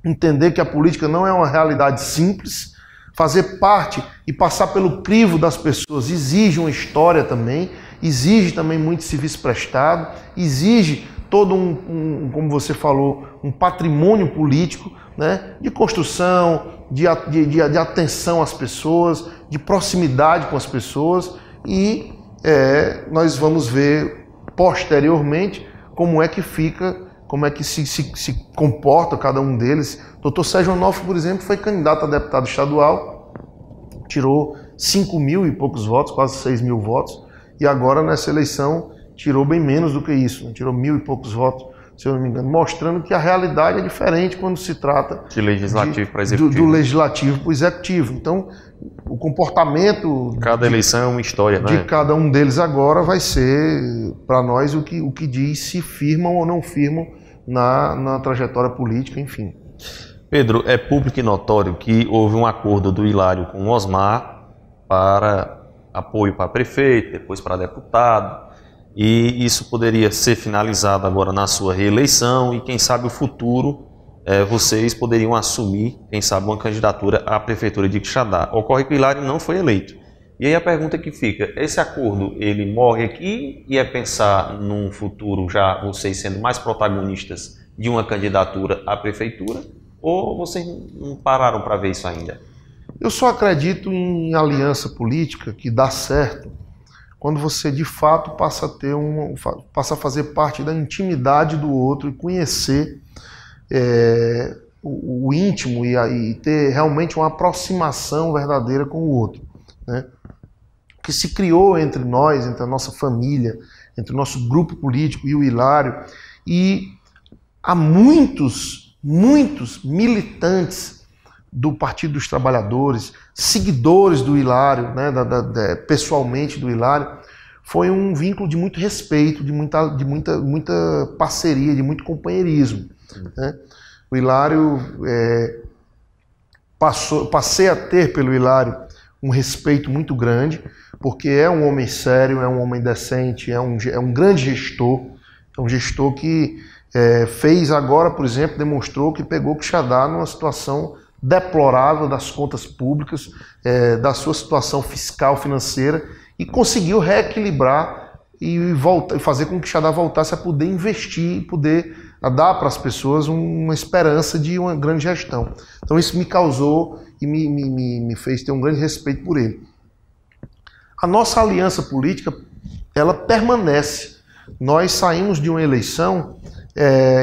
entender que a política não é uma realidade simples. Fazer parte e passar pelo crivo das pessoas exige uma história também, exige também muito serviço prestado, exige todo como você falou, um patrimônio político, né, de construção, de atenção às pessoas, de proximidade com as pessoas, e nós vamos ver posteriormente como é que fica como é que se comporta cada um deles. Dr. Sérgio Onofre, por exemplo, foi candidato a deputado estadual, tirou 5 mil e poucos votos, quase 6 mil votos, e agora nessa eleição tirou bem menos do que isso, né? Tirou 1.000 e poucos votos, se eu não me engano, mostrando que a realidade é diferente quando se trata de legislativo para executivo. Do legislativo para o executivo. Então, o comportamento cada eleição é uma história, de cada um deles agora vai ser, para nós, o que diz se firmam ou não firmam na trajetória política, enfim. Pedro, é público e notório que houve um acordo do Hilário com o Osmar para apoio para prefeito, depois para deputado, e isso poderia ser finalizado agora na sua reeleição e quem sabe o futuro vocês poderiam assumir, quem sabe, uma candidatura à prefeitura de Quixadá. Ocorre que o Hilário não foi eleito. E aí a pergunta que fica, esse acordo ele morre aqui e é pensar num futuro já vocês sendo mais protagonistas de uma candidatura à prefeitura ou vocês não pararam para ver isso ainda? Eu só acredito em aliança política que dá certo quando você de fato passa a fazer parte da intimidade do outro e conhecer o íntimo e ter realmente uma aproximação verdadeira com o outro, né? O que se criou entre nós, entre a nossa família, entre o nosso grupo político e o Hilário, e há muitos militantes do Partido dos Trabalhadores, seguidores do Hilário, né, pessoalmente do Hilário, foi um vínculo de muito respeito, de muita parceria, de muito companheirismo, né? O Hilário, passei a ter pelo Hilário um respeito muito grande, porque é um homem sério, é um homem decente, é um grande gestor, é um gestor que fez agora, por exemplo, demonstrou que pegou Quixadá numa situação deplorável das contas públicas, da sua situação fiscal, financeira, e conseguiu reequilibrar e fazer com que Quixadá voltasse a poder investir e poder dar para as pessoas uma esperança de uma grande gestão. Então isso me causou e me fez ter um grande respeito por ele. A nossa aliança política, ela permanece. Nós saímos de uma eleição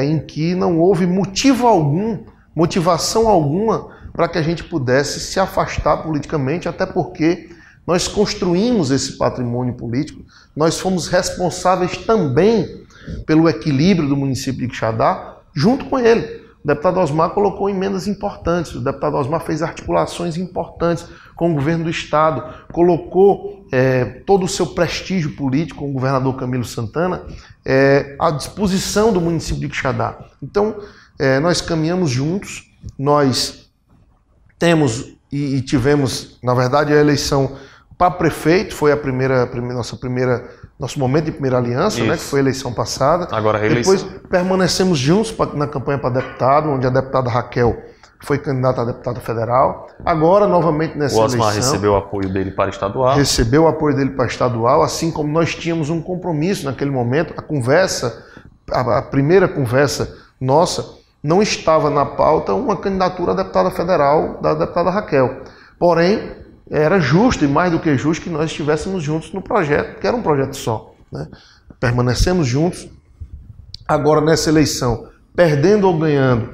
em que não houve motivação alguma para que a gente pudesse se afastar politicamente, até porque nós construímos esse patrimônio político, nós fomos responsáveis também pelo equilíbrio do município de Quixadá, junto com ele. O deputado Osmar colocou emendas importantes, o deputado Osmar fez articulações importantes com o governo do estado, colocou todo o seu prestígio político com o governador Camilo Santana à disposição do município de Quixadá. Então, nós caminhamos juntos, nós temos e tivemos, na verdade, a eleição para prefeito, foi nosso momento de primeira aliança, né, que foi a eleição passada. Agora a reeleição. Depois permanecemos juntos na campanha para deputado, onde a deputada Raquel foi candidata a deputada federal. Agora, novamente nessa eleição... O Osmar recebeu o apoio dele para estadual. Recebeu o apoio dele para estadual, assim como nós tínhamos um compromisso naquele momento. A primeira conversa nossa, não estava na pauta uma candidatura a deputada federal da deputada Raquel. Porém, era justo e mais do que justo que nós estivéssemos juntos no projeto, que era um projeto só, né? Permanecemos juntos. Agora, nessa eleição, perdendo ou ganhando,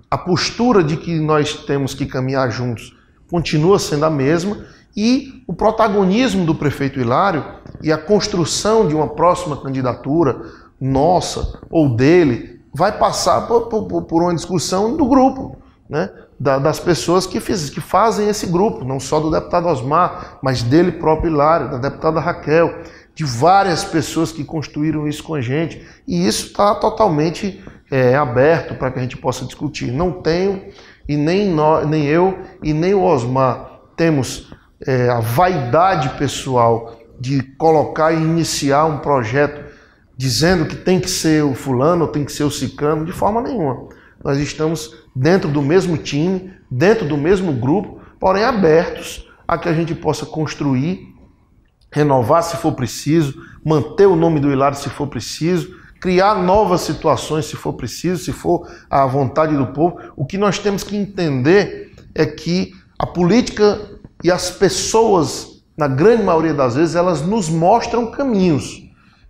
a postura de que nós temos que caminhar juntos continua sendo a mesma e o protagonismo do prefeito Hilário e a construção de uma próxima candidatura nossa ou dele vai passar por uma discussão do grupo, né? Das pessoas que fazem esse grupo, não só do deputado Osmar, mas dele próprio Hilário, da deputada Raquel, de várias pessoas que construíram isso com a gente, e isso está totalmente aberto para que a gente possa discutir. Não tenho, e nem eu e nem o Osmar temos a vaidade pessoal de colocar e iniciar um projeto dizendo que tem que ser o fulano ou tem que ser o ciclano, de forma nenhuma. Nós estamos dentro do mesmo time, dentro do mesmo grupo, porém abertos a que a gente possa construir, renovar se for preciso, manter o nome do Hilário se for preciso, criar novas situações se for preciso, se for à vontade do povo. O que nós temos que entender é que a política e as pessoas, na grande maioria das vezes, elas nos mostram caminhos,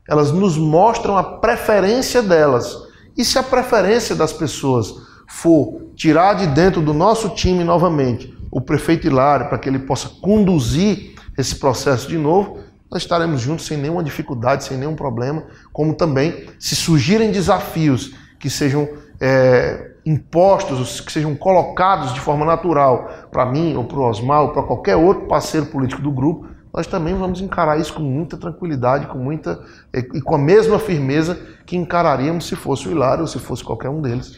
elas nos mostram a preferência delas. E se a preferência das pessoas for tirar de dentro do nosso time novamente o prefeito Hilário para que ele possa conduzir esse processo de novo, nós estaremos juntos sem nenhuma dificuldade, sem nenhum problema, como também se surgirem desafios que sejam impostos, que sejam colocados de forma natural para mim ou para o Osmar ou para qualquer outro parceiro político do grupo, nós também vamos encarar isso com muita tranquilidade, e com a mesma firmeza que encararíamos se fosse o Hilário ou se fosse qualquer um deles.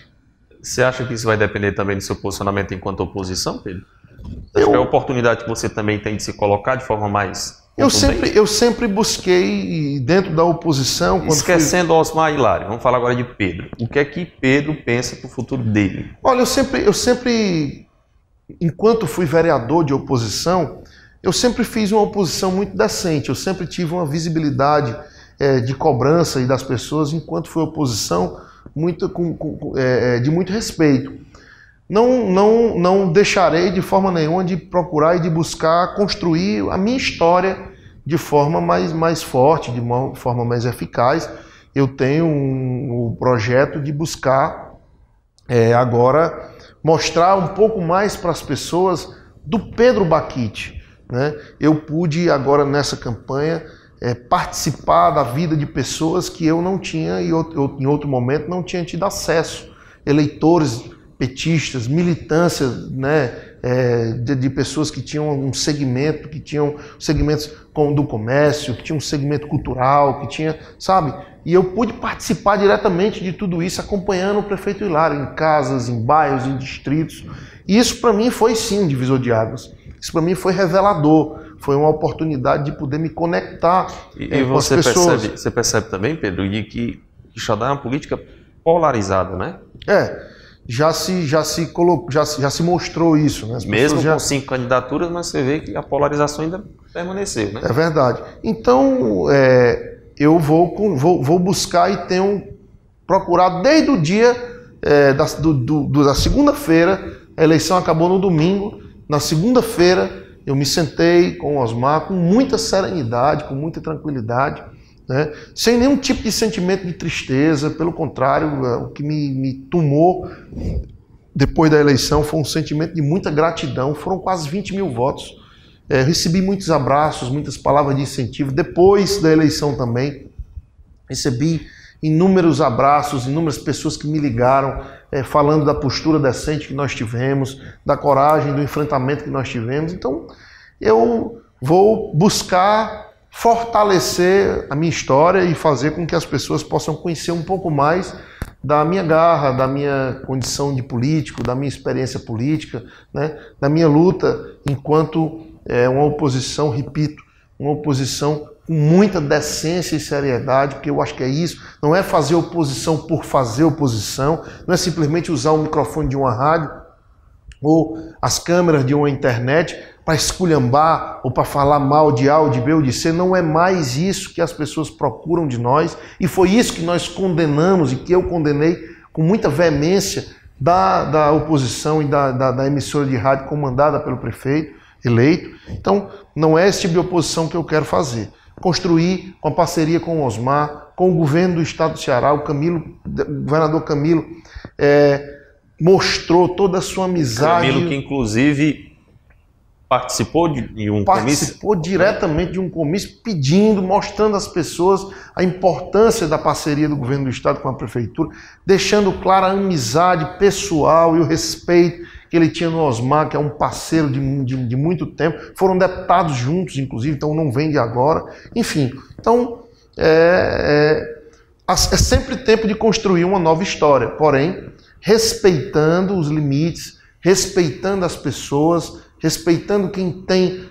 Você acha que isso vai depender também do seu posicionamento enquanto oposição, Pedro? Acho que é a oportunidade que você também tem de se colocar de forma mais... Eu sempre busquei, dentro da oposição... Esquecendo Osmar e Hilário, vamos falar agora de Pedro. O que é que Pedro pensa para o futuro dele? Olha, eu sempre, enquanto fui vereador de oposição, eu sempre fiz uma oposição muito decente, eu sempre tive uma visibilidade de cobrança e das pessoas, enquanto fui oposição, de muito respeito. Não deixarei de forma nenhuma de procurar e de buscar construir a minha história de forma mais forte, de uma forma mais eficaz. Eu tenho um projeto de buscar agora mostrar um pouco mais para as pessoas do Pedro Baquite, né? Eu pude agora nessa campanha participar da vida de pessoas que eu não tinha e em outro momento não tinha tido acesso. Eleitores petistas, militâncias, né, de pessoas que tinham um segmento, que tinham segmentos do comércio, que tinham um segmento cultural, que tinha, sabe? E eu pude participar diretamente de tudo isso, acompanhando o prefeito Hilário em casas, em bairros, em distritos. E isso para mim foi sim um divisor de águas. Isso para mim foi revelador, foi uma oportunidade de poder me conectar com as pessoas. Você percebe também, Pedro, de que Quixadá é uma política polarizada, né? Já se mostrou isso, né? Mesmo com 5 candidaturas, mas você vê que a polarização ainda permaneceu, né? É verdade. Então, eu vou buscar e tenho procurado desde o dia da segunda-feira, a eleição acabou no domingo, na segunda-feira eu me sentei com o Osmar com muita serenidade, com muita tranquilidade, né? Sem nenhum tipo de sentimento de tristeza, pelo contrário, o que me tomou depois da eleição foi um sentimento de muita gratidão. Foram quase 20 mil votos, recebi muitos abraços, muitas palavras de incentivo. Depois da eleição também recebi inúmeros abraços, inúmeras pessoas que me ligaram, falando da postura decente que nós tivemos, da coragem, do enfrentamento que nós tivemos. Então eu vou buscar fortalecer a minha história e fazer com que as pessoas possam conhecer um pouco mais da minha garra, da minha condição de político, da minha experiência política, né? Da minha luta enquanto uma oposição, repito, uma oposição com muita decência e seriedade, porque eu acho que é isso, não é fazer oposição por fazer oposição, não é simplesmente usar o microfone de uma rádio ou as câmeras de uma internet para esculhambar ou para falar mal de A ou de B ou de C. Não é mais isso que as pessoas procuram de nós, e foi isso que nós condenamos e que eu condenei com muita veemência da oposição e da emissora de rádio comandada pelo prefeito eleito. Então não é esse tipo de oposição que eu quero fazer. Construir com a parceria com o Osmar, com o governo do estado do Ceará, o governador Camilo mostrou toda a sua amizade. Camilo, que inclusive participou de um comício? Participou diretamente de um comício, mostrando às pessoas a importância da parceria do governo do estado com a prefeitura, deixando clara a amizade pessoal e o respeito que ele tinha no Osmar, que é um parceiro de muito tempo. Foram deputados juntos, inclusive, então não vem de agora. Enfim, então é sempre tempo de construir uma nova história, porém respeitando os limites, respeitando as pessoas, respeitando quem tem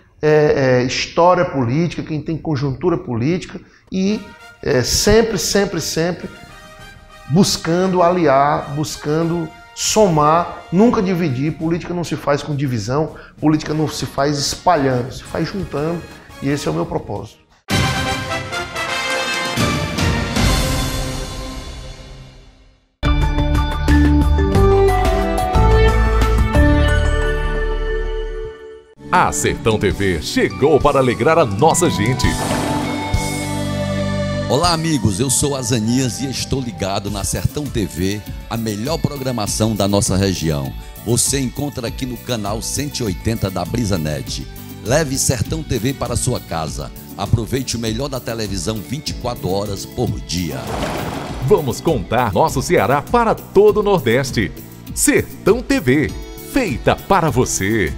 história política, quem tem conjuntura política e sempre buscando aliar, buscando somar, nunca dividir. Política não se faz com divisão, política não se faz espalhando, se faz juntando, e esse é o meu propósito. A Sertão TV chegou para alegrar a nossa gente. Olá amigos, eu sou Azanias e estou ligado na Sertão TV, a melhor programação da nossa região. Você encontra aqui no canal 180 da BrisaNet. Leve Sertão TV para sua casa. Aproveite o melhor da televisão 24 horas por dia. Vamos contar nosso Ceará para todo o Nordeste. Sertão TV, feita para você.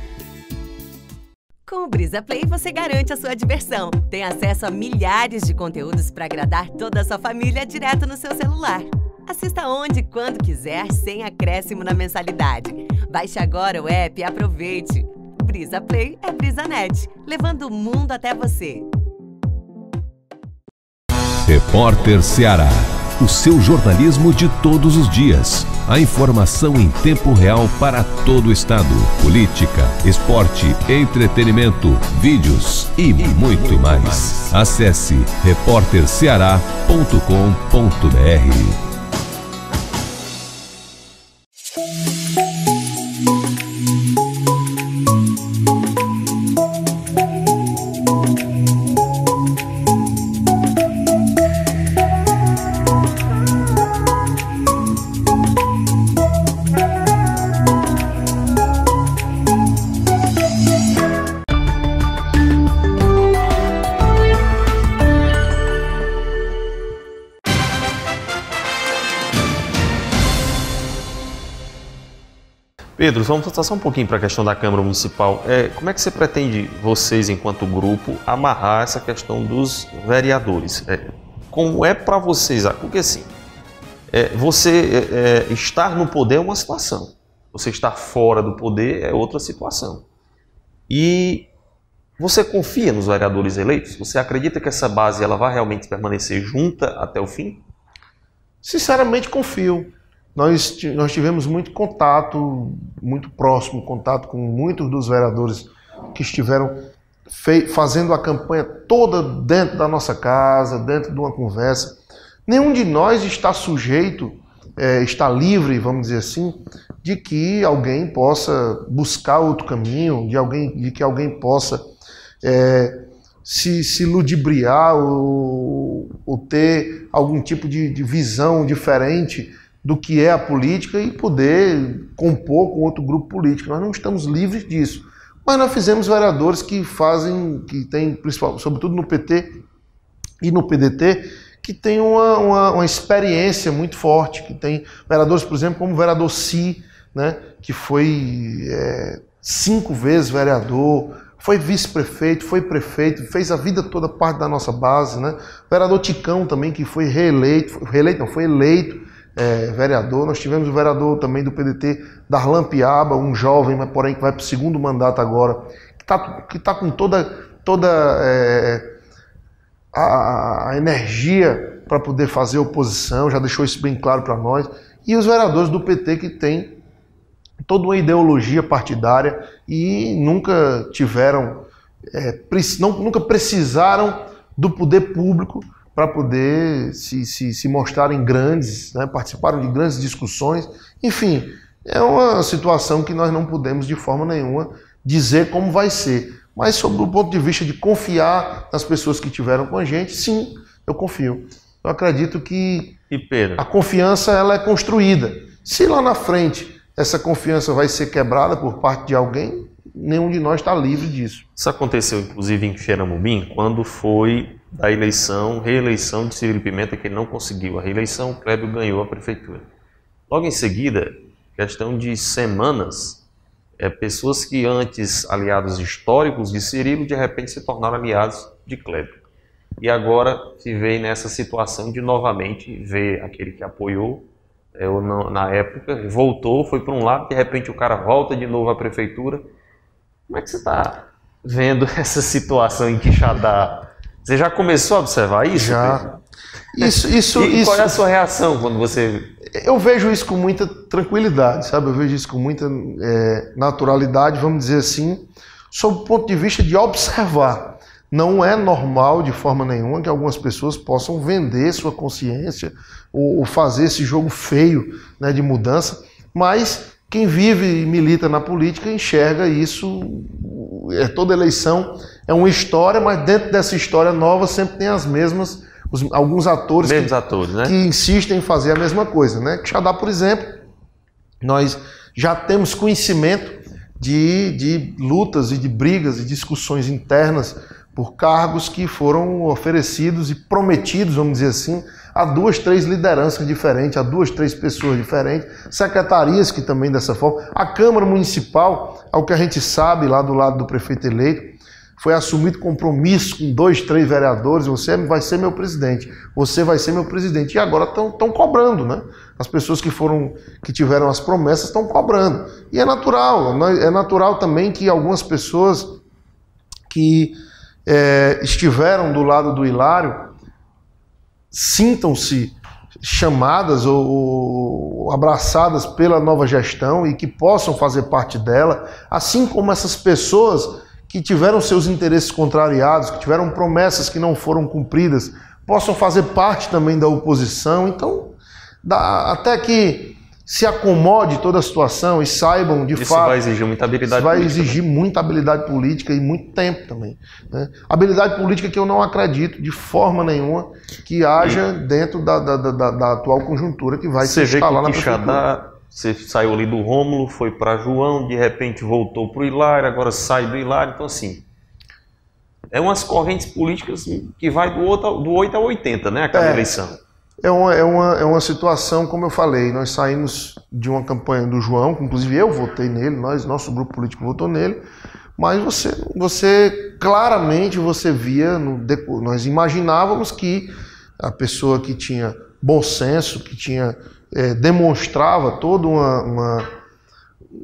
Com o Brisa Play você garante a sua diversão. Tem acesso a milhares de conteúdos para agradar toda a sua família direto no seu celular. Assista onde e quando quiser, sem acréscimo na mensalidade. Baixe agora o app e aproveite. Brisa Play é BrisaNet, levando o mundo até você. Repórter Ceará. O seu jornalismo de todos os dias. A informação em tempo real para todo o estado. Política, esporte, entretenimento, vídeos e muito mais. Acesse repórterceará.com.br. Pedro, vamos voltar só um pouquinho para a questão da Câmara Municipal. Como é que você pretende, vocês, enquanto grupo, amarrar essa questão dos vereadores? Como é para vocês? Porque assim, você estar no poder é uma situação, você estar fora do poder é outra situação. E você confia nos vereadores eleitos? Você acredita que essa base ela vai realmente permanecer junta até o fim? Sinceramente, confio. Nós tivemos muito contato, muito próximo contato com muitos dos vereadores que estiveram fazendo a campanha toda dentro da nossa casa, dentro de uma conversa. Nenhum de nós está sujeito, está livre, vamos dizer assim, de que alguém possa buscar outro caminho, de que alguém possa se ludibriar ou ter algum tipo de visão diferente do que é a política e poder compor com outro grupo político. Nós não estamos livres disso. Mas nós fizemos vereadores que tem, sobretudo no PT e no PDT, que tem uma experiência muito forte, que tem vereadores, por exemplo, como o vereador Si, né, que foi 5 vezes vereador, foi vice-prefeito, foi prefeito, fez a vida toda parte da nossa base, né? O vereador Ticão também, que foi foi eleito vereador. Nós tivemos o vereador também do PDT, Darlan Piaba, um jovem, mas porém que vai para o 2º mandato agora, que tá com toda a energia para poder fazer oposição, já deixou isso bem claro para nós. E os vereadores do PT que têm toda uma ideologia partidária e nunca tiveram, nunca precisaram do poder público para poder se mostrarem grandes, né? Participaram de grandes discussões. Enfim, é uma situação que nós não podemos de forma nenhuma dizer como vai ser. Mas sob o ponto de vista de confiar nas pessoas que estiveram com a gente, sim, eu confio. Eu acredito que a confiança ela é construída. Se lá na frente essa confiança vai ser quebrada por parte de alguém, nenhum de nós está livre disso. Isso aconteceu, inclusive, em Xeramobim, quando foi da reeleição de Cirilo Pimenta, que ele não conseguiu a reeleição, o Clébio ganhou a prefeitura. Logo em seguida, questão de semanas, pessoas que antes aliados históricos de Cirilo, de repente se tornaram aliados de Clébio. E agora se vê nessa situação de novamente ver aquele que apoiou, na época, voltou, foi para um lado, de repente o cara volta de novo à prefeitura. Como é que você está vendo essa situação em Quixadá? Você já começou a observar isso? Já. E qual é a sua reação quando você... Eu vejo isso com muita tranquilidade, sabe? Eu vejo isso com muita naturalidade, vamos dizer assim, sob o ponto de vista de observar. Não é normal, de forma nenhuma, que algumas pessoas possam vender sua consciência ou fazer esse jogo feio, né, de mudança, mas quem vive e milita na política enxerga isso. Toda eleição é uma história, mas dentro dessa história nova sempre tem as mesmas alguns atores, né? que insistem em fazer a mesma coisa, né? Quixadá, por exemplo, nós já temos conhecimento de lutas e de brigas e discussões internas por cargos que foram oferecidos e prometidos, vamos dizer assim, a 2, 3 lideranças diferentes, a 2, 3 pessoas diferentes, secretarias que também dessa forma. A Câmara Municipal, ao que a gente sabe lá do lado do prefeito eleito, foi assumido compromisso com 2, 3 vereadores, você vai ser meu presidente, você vai ser meu presidente. E agora estão cobrando, né? As pessoas que tiveram as promessas estão cobrando. E é natural também que algumas pessoas que estiveram do lado do Hilário sintam-se chamadas ou abraçadas pela nova gestão e que possam fazer parte dela, assim como essas pessoas que tiveram seus interesses contrariados, que tiveram promessas que não foram cumpridas, possam fazer parte também da oposição. Então, até que se acomode toda a situação e saibam de fato... Isso vai exigir muita habilidade política. Vai exigir muita habilidade política e muito tempo também, né? Habilidade política que eu não acredito de forma nenhuma que haja dentro da atual conjuntura que vai se instalar na prefeitura. Você saiu ali do Rômulo, foi para João, de repente voltou para o Hilário, agora sai do Hilário. Então, assim, é umas correntes políticas que vai do 8 a 80, né, a cada eleição. É uma situação, como eu falei, nós saímos de uma campanha do João, que inclusive eu votei nele, nosso grupo político votou nele, mas você claramente via, nós imaginávamos que a pessoa que tinha bom senso, que demonstrava todo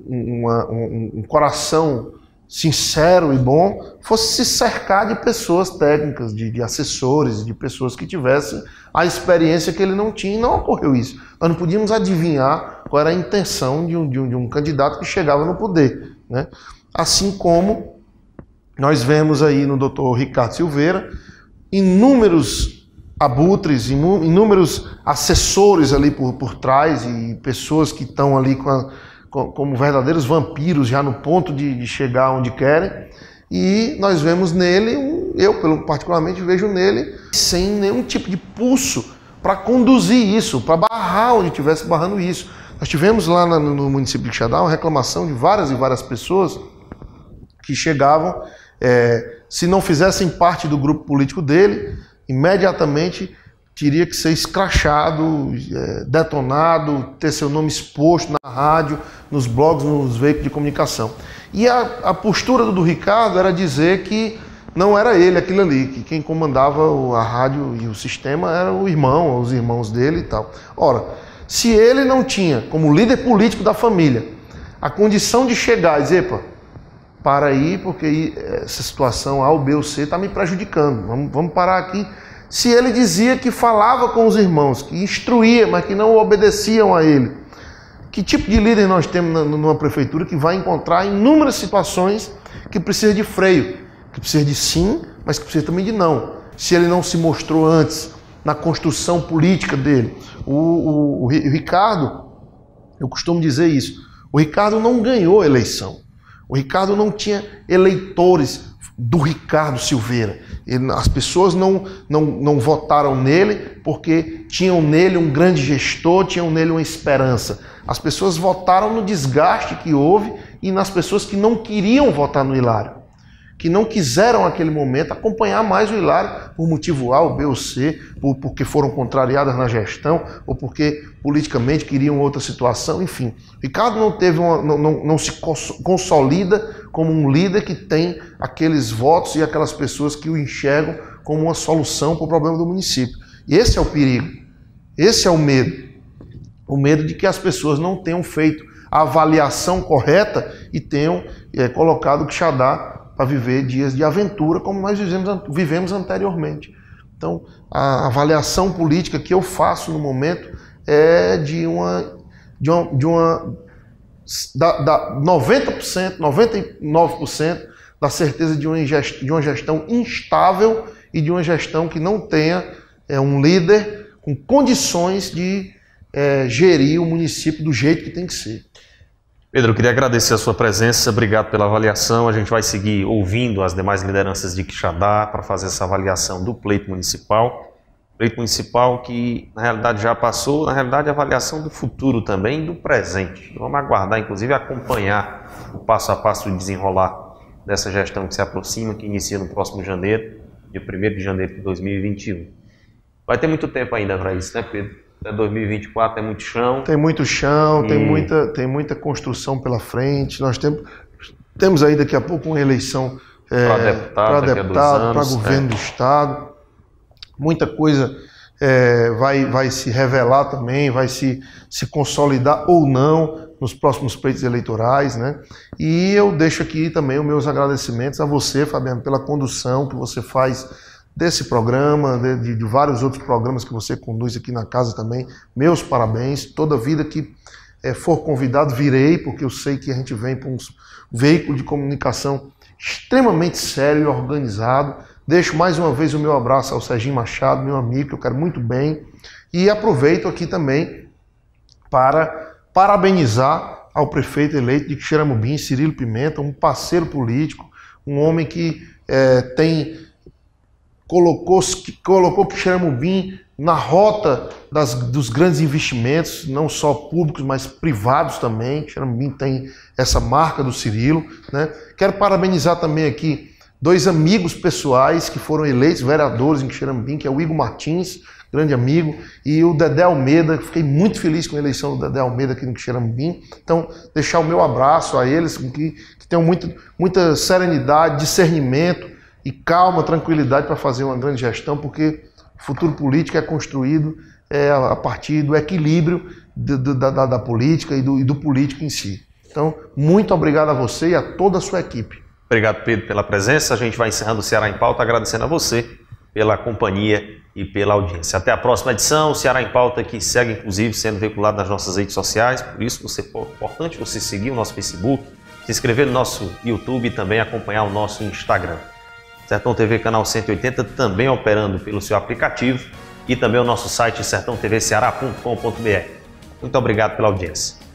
um coração sincero e bom, fosse se cercar de pessoas técnicas, de assessores, de pessoas que tivessem a experiência que ele não tinha, e não ocorreu isso. Nós não podíamos adivinhar qual era a intenção de um candidato que chegava no poder, né? Assim como nós vemos aí no Dr. Ricardo Silveira inúmeros abutres, inúmeros assessores ali por trás e pessoas que estão ali como verdadeiros vampiros já no ponto de chegar onde querem, e nós vemos nele, eu particularmente vejo nele, sem nenhum tipo de pulso para conduzir isso, para barrar onde estivesse barrando isso. Nós tivemos lá no município de Quixadá uma reclamação de várias e várias pessoas que chegavam, se não fizessem parte do grupo político dele, imediatamente teria que ser escrachado, detonado, ter seu nome exposto na rádio, nos blogs, nos veículos de comunicação. E a postura do Ricardo era dizer que não era ele aquilo ali, que quem comandava a rádio e o sistema era os irmãos dele e tal. Ora, se ele não tinha, como líder político da família, a condição de chegar e dizer, epa, para aí, porque essa situação A, ou B ou C está me prejudicando, vamos parar aqui. Se ele dizia que falava com os irmãos, que instruía, mas que não obedeciam a ele, que tipo de líder nós temos numa prefeitura que vai encontrar inúmeras situações que precisa de freio, que precisa de sim, mas que precisa também de não. Se ele não se mostrou antes na construção política dele. O Ricardo, eu costumo dizer isso, o Ricardo não ganhou a eleição. O Ricardo não tinha eleitores do Ricardo Silveira. As pessoas não votaram nele porque tinham nele um grande gestor, tinham nele uma esperança. As pessoas votaram no desgaste que houve e nas pessoas que não queriam votar no Hilário, que não quiseram naquele momento acompanhar mais o Hilário por motivo A, ou B ou C, porque foram contrariadas na gestão ou porque politicamente queriam outra situação, enfim. Ricardo não se consolida como um líder que tem aqueles votos e aquelas pessoas que o enxergam como uma solução para o problema do município. E esse é o perigo, esse é o medo. O medo de que as pessoas não tenham feito a avaliação correta e tenham colocado o Quixadá para viver dias de aventura como nós vivemos anteriormente. Então, a avaliação política que eu faço no momento é de 90%, 99% da certeza de uma gestão instável e de uma gestão que não tenha um líder com condições de gerir o município do jeito que tem que ser. Pedro, eu queria agradecer a sua presença, obrigado pela avaliação. A gente vai seguir ouvindo as demais lideranças de Quixadá para fazer essa avaliação do pleito municipal. Pleito municipal que, na realidade, já passou, na realidade, a avaliação do futuro também e do presente. Vamos aguardar, inclusive, acompanhar o passo a passo de desenrolar dessa gestão que se aproxima, que inicia no próximo janeiro, dia 1º de janeiro de 2021. Vai ter muito tempo ainda para isso, né, Pedro? Até 2024 é muito chão. Tem muito chão, tem muita construção pela frente. Nós temos aí daqui a pouco uma eleição para deputado, para governo do Estado. Muita coisa vai se revelar também, vai se consolidar ou não nos próximos pleitos eleitorais, né? E eu deixo aqui também os meus agradecimentos a você, Fabiano, pela condução que você faz desse programa, de vários outros programas que você conduz aqui na casa também. Meus parabéns. Toda vida que for convidado, virei, porque eu sei que a gente vem para um veículo de comunicação extremamente sério e organizado. Deixo mais uma vez o meu abraço ao Serginho Machado, meu amigo, que eu quero muito bem. E aproveito aqui também para parabenizar ao prefeito eleito de Quixeramobim, Cirilo Pimenta, um parceiro político, um homem que colocou Quixeramobim na rota dos grandes investimentos, não só públicos, mas privados também. Quixeramobim tem essa marca do Cirilo, né? Quero parabenizar também aqui 2 amigos pessoais que foram eleitos vereadores em Quixeramobim, que é o Igor Martins, grande amigo, e o Dedé Almeida. Fiquei muito feliz com a eleição do Dedé Almeida aqui no Quixeramobim. Então, deixar o meu abraço a eles, que tenham muita serenidade, discernimento e calma, tranquilidade para fazer uma grande gestão, porque o futuro político é construído a partir do equilíbrio da política e do político em si. Então, muito obrigado a você e a toda a sua equipe. Obrigado, Pedro, pela presença. A gente vai encerrando o Ceará em Pauta, agradecendo a você pela companhia e pela audiência. Até a próxima edição. O Ceará em Pauta, que segue, inclusive, sendo veiculado nas nossas redes sociais. Por isso, é importante você seguir o nosso Facebook, se inscrever no nosso YouTube e também acompanhar o nosso Instagram. Sertão TV Canal 180 também operando pelo seu aplicativo e também o nosso site sertãotvceará.com.br. Muito obrigado pela audiência.